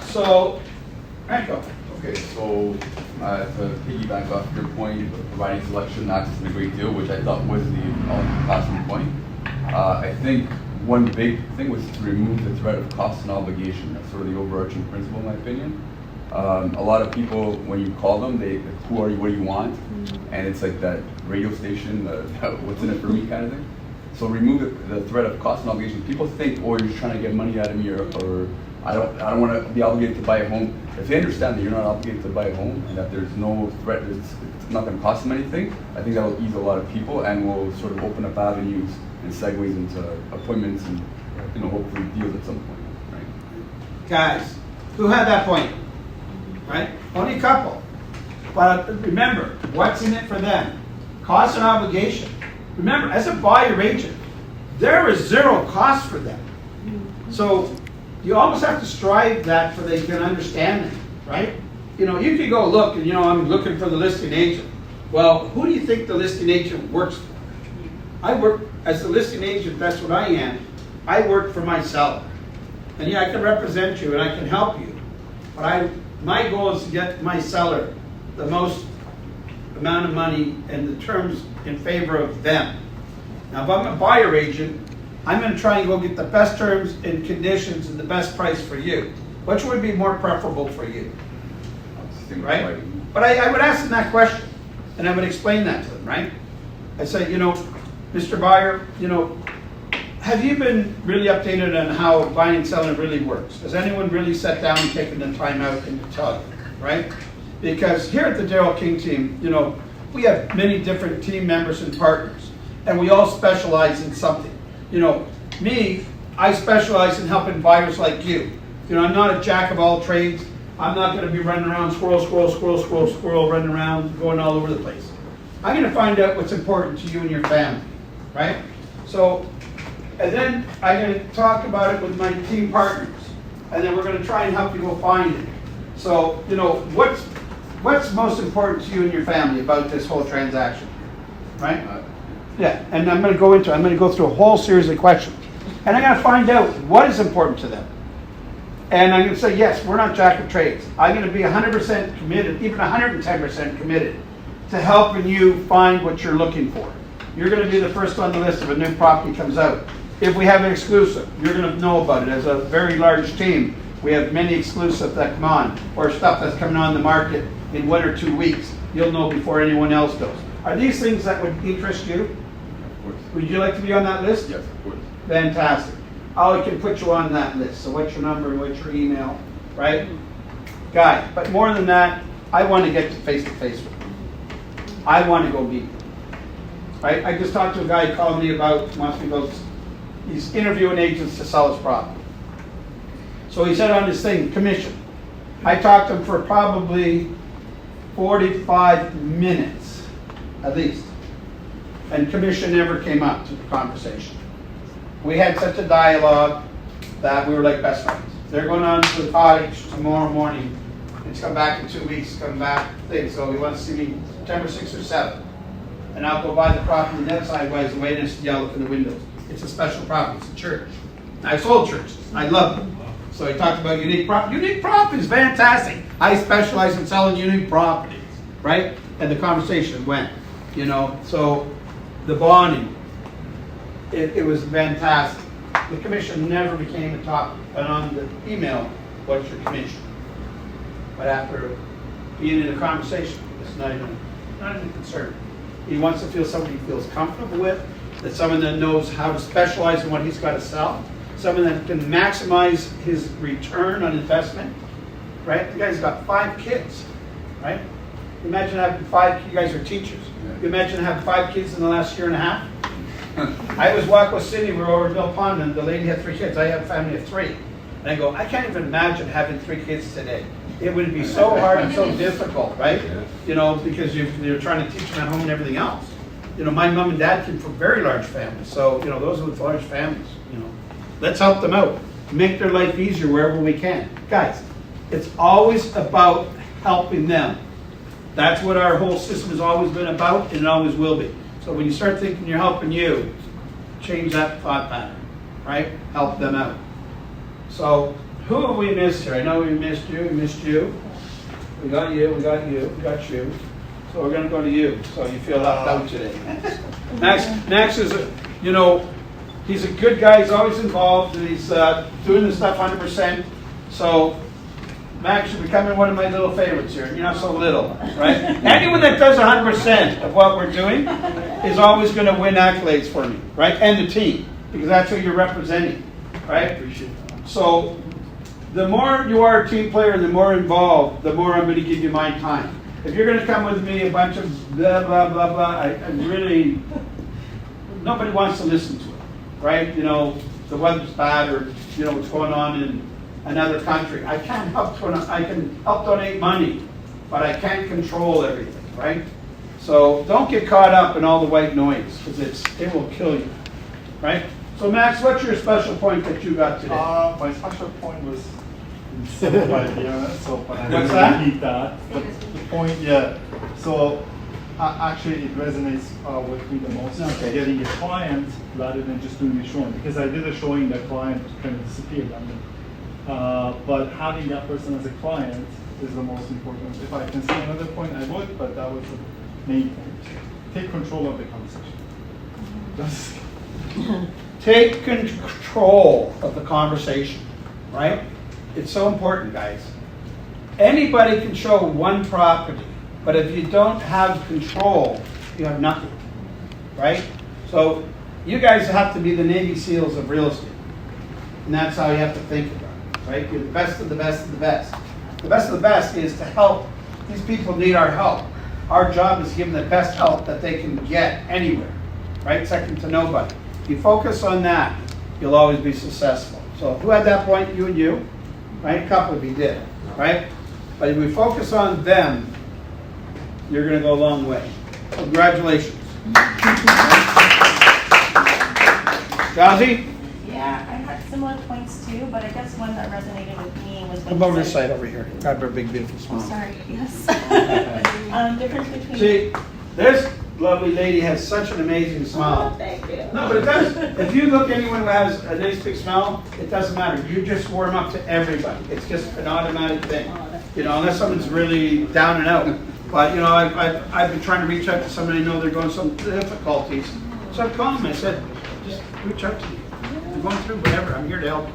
So, right, go.
Okay, so to piggyback off your point, providing selection access is a great deal, which I thought was the classroom point. I think one big thing was to remove the threat of cost and obligation. That's sort of the overarching principle, in my opinion. A lot of people, when you call them, who are you, what do you want? And it's like that radio station, what's in it for me kind of thing. So remove the threat of cost and obligation. People think, oh, you're just trying to get money out of me, or I don't want to be obligated to buy a home. If they understand that you're not obligated to buy a home and that there's no threat, it's not going to cost them anything, I think that will ease a lot of people and will sort of open up avenues and segues into appointments and, you know, hopefully deals at some point, right?
Guys, who had that point? Right? Only a couple. But remember, what's in it for them? Cost and obligation. Remember, as a buyer agent, there is zero cost for them. So you almost have to strive that so they can understand it, right? You know, you can go look and, you know, I'm looking for the listing agent. Well, who do you think the listing agent works for? I work as the listing agent, that's what I am. I work for my seller. And yeah, I can represent you and I can help you. But my goal is to get my seller the most amount of money and the terms in favor of them. Now, if I'm a buyer agent, I'm going to try and go get the best terms and conditions and the best price for you. Which would be more preferable for you? Right? But I would ask them that question, and I would explain that to them, right? I say, you know, Mr. Buyer, you know, have you been really updated on how buying and selling really works? Has anyone really sat down and taken the time out and to tell you, right? Because here at the Daryl King Team, you know, we have many different team members and partners, and we all specialize in something. You know, me, I specialize in helping buyers like you. You know, I'm not a jack of all trades. I'm not going to be running around squirrel, running around, going all over the place. I'm going to find out what's important to you and your family, right? So, and then I'm going to talk about it with my team partners, and then we're going to try and help you go find it. So, you know, what's most important to you and your family about this whole transaction, right? Yeah, and I'm going to go through a whole series of questions. And I'm going to find out what is important to them. And I'm going to say, yes, we're not jack of trades. I'm going to be 100% committed, even 110% committed to helping you find what you're looking for. You're going to be the first on the list if a new property comes out. If we have an exclusive, you're going to know about it. As a very large team, we have many exclusives that come on, or stuff that's coming on the market in 1 or 2 weeks. You'll know before anyone else does. Are these things that would interest you?
Of course.
Would you like to be on that list?
Yes, of course.
Fantastic. I can put you on that list. So what's your number and what's your email, right? Guy, but more than that, I want to get face-to-face with you. I want to go meet you. Right? I just talked to a guy who called me about, he's interviewing agents to sell his property. So he said on this thing, commission. I talked to him for probably 45 minutes, at least. And commission never came up to the conversation. We had such a dialogue that we were like best friends. They're going on to the cottage tomorrow morning. It's come back in 2 weeks, come back thing. So he wants to see me September 6th or 7th. And I'll go buy the property on that sideways and wait and yell up in the windows. It's a special property, it's a church. I sold churches, I love them. So he talked about unique property. Unique property is fantastic. I specialize in selling unique properties, right? And the conversation went, you know, so the bonding, it was fantastic. The commission never became a topic, but on the email, what's your commission? But after being in a conversation, it's not even a concern. He wants to feel somebody he feels comfortable with, that someone that knows how to specialize in what he's got to sell, someone that can maximize his return on investment, right? The guy's got 5 kids, right? Imagine having 5, you guys are teachers. You imagine having 5 kids in the last year and a half? I was walking with Cindy, we were over at Mill Pond, and the lady had 3 kids. I have a family of 3. And I go, I can't even imagine having 3 kids today. It would be so hard and so difficult, right? You know, because you're trying to teach them at home and everything else. You know, my mom and dad came from very large families. So, you know, those with large families, you know, let's help them out. Make their life easier wherever we can. Guys, it's always about helping them. That's what our whole system has always been about, and it always will be. So when you start thinking you're helping you, change that thought pattern, right? Help them out. So who have we missed here? I know we missed you, We got you, we got you, we got you. So we're going to go to you, so you feel left out today. Max is, you know, he's a good guy. He's always involved, and he's doing this stuff 100%. So Max, you're becoming one of my little favorites here. You're not so little, right? Anyone that does 100% of what we're doing is always going to win accolades for me, right? And the team, because that's who you're representing, right? Appreciate that. So the more you are a team player, the more involved, the more I'm going to give you my time. If you're going to come with me a bunch of blah, blah, blah, blah, I really, nobody wants to listen to it, right? You know, the weather's bad, or, you know, what's going on in another country. I can help donate money, but I can't control everything, right? So don't get caught up in all the white noise, because it will kill you, right? So Max, what's your special point that you got today?
My special point was simple idea, so but I
What's
didn't
that?
repeat that. The point, yeah. So actually, it resonates with me the most.
Okay.
Getting a client rather than just doing a showing, because I did a showing, the client kind of disappeared on me. But having that person as a client is the most important. If I can say another point, I would, but that was the main point. Take control of the conversation.
Take control of the conversation, right? It's so important, guys. Anybody can show one property, but if you don't have control, you have nothing, right? So you guys have to be the Navy SEALs of real estate. And that's how you have to think about it, right? You're the best of the best of the best. The best of the best is to help. These people need our help. Our job is to give them the best help that they can get anywhere, right? Second to nobody. If you focus on that, you'll always be successful. So who had that point? You and you, right? A couple of you did, right? But if we focus on them, you're going to go a long way. Congratulations. Gazi?
Yeah, I had similar points too, but I guess one that resonated with me was when
Come over this side over here. Grab her big, beautiful smile.
Sorry, yes. Difference between.
See, this lovely lady has such an amazing smile.
Oh, thank you.
No, but it does. If you look at anyone who has a nice big smile, it doesn't matter. You just warm up to everybody. It's just an automatic thing. You know, unless someone's really down and out. But you know, I've been trying to reach out to somebody I know they're going some difficulties. So I called them. I said, just reach out to me. I'm going through whatever. I'm here to help you.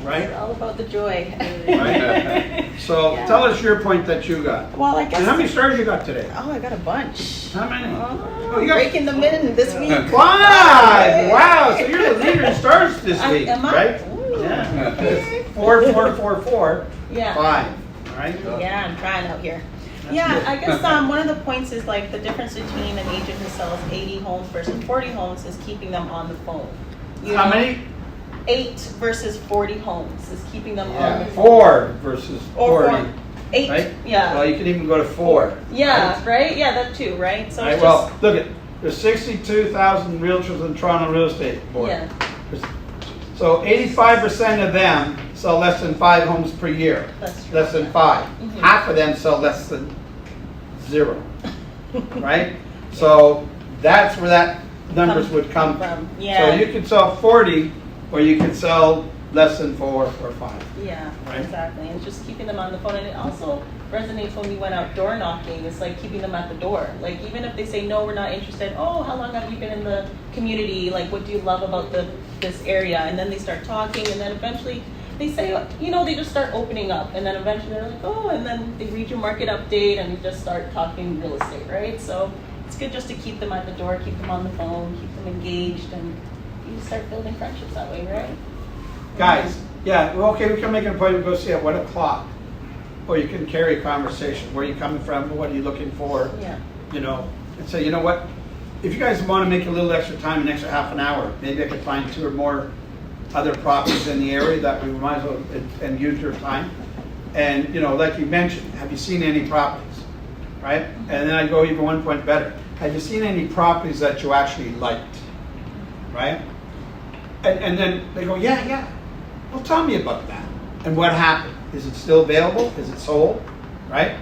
Right?
It's all about the joy.
Right? So
Yeah.
tell us your point that you got.
Well, I guess.
And how many stars you got today?
Oh, I got a bunch.
How many?
Oh,
you got
breaking them in this week.
5! Wow! So you're the leader in stars this week,
Am I?
right?
Ooh.
Yeah. 4, 4, 4, 4.
Yeah.
5. All right?
Yeah, I'm trying out here.
That's
Yeah,
good.
I guess one of the points is like the difference between an agent who sells 80 homes versus 40 homes is keeping them on the phone. You
How
know?
many?
8 versus 40 homes is keeping them on
Yeah.
the phone.
4 versus
Or
40.
8,
Right?
yeah.
Well, you can even go to 4.
Yeah, right? Yeah, that too, right? So
Right?
it's
Well,
just,
look at there's 62,000 realtors in Toronto real estate board.
yeah,
So 85% of them sell less than 5 homes per year.
that's true.
Less than 5.
Mhm.
Half of them sell less than 0. Right? So that's where that numbers would come from.
Yeah.
So you could sell 40, or you could sell less than 4 or 5.
Yeah,
Right?
exactly. And just keeping them on the phone. And it also resonates when we went out door knocking. It's like keeping them at the door. Like even if they say, no, we're not interested. Oh, how long have you been in the community? Like what do you love about this area? And then they start talking, and then eventually they say, you know, they just start opening up. And then eventually they're like, oh, and then they read your market update and you just start talking real estate, right? So it's good just to keep them at the door, keep them on the phone, keep them engaged, and you start building friendships that way, right?
Guys, yeah, well, okay, we can make an appointment to go see at 1 o'clock. or you can carry a conversation. Where are you coming from? What are you looking for?
Yeah.
You know, and say, you know what? If you guys want to make a little extra time, an extra half an hour, maybe I could find 2 or more other properties in the area that we might as well and use your time. And you know, like you mentioned, have you seen any properties? Right? And then I go even one point better. Have you seen any properties that you actually liked? Right? And then they go, yeah. Well, tell me about that. And what happened? Is it still available? Is it sold? Right?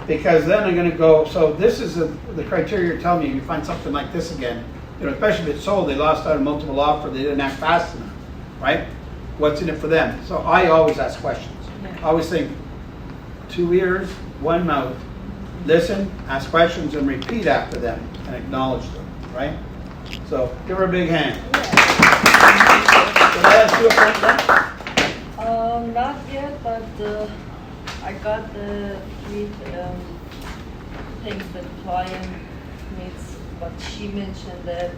Because then I'm going to go, so this is the criteria you're telling me. You find something like this again, you know, especially if it's sold, they lost out a multiple offer, they didn't act fast enough, right? What's in it for them? So I always ask questions. I always think 2 ears, 1 mouth. Listen, ask questions, and repeat after them and acknowledge them, right? So give her a big hand. Did I ask you a question?
Not yet, but I got the 3 things that client needs, but she mentioned that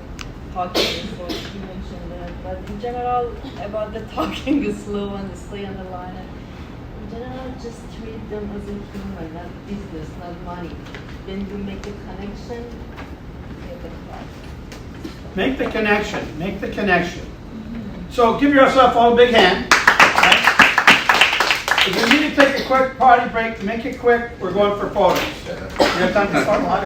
talking is slow, she mentioned that, but in general, about the talking is slow and the stay on the line, and in general, just treat them as a human, not business, not money. Then you make the connection, get the price.
Make the connection, make the connection. So give yourself all a big hand. If you need to take a quick party break, make it quick. We're going for photos. You have time to start?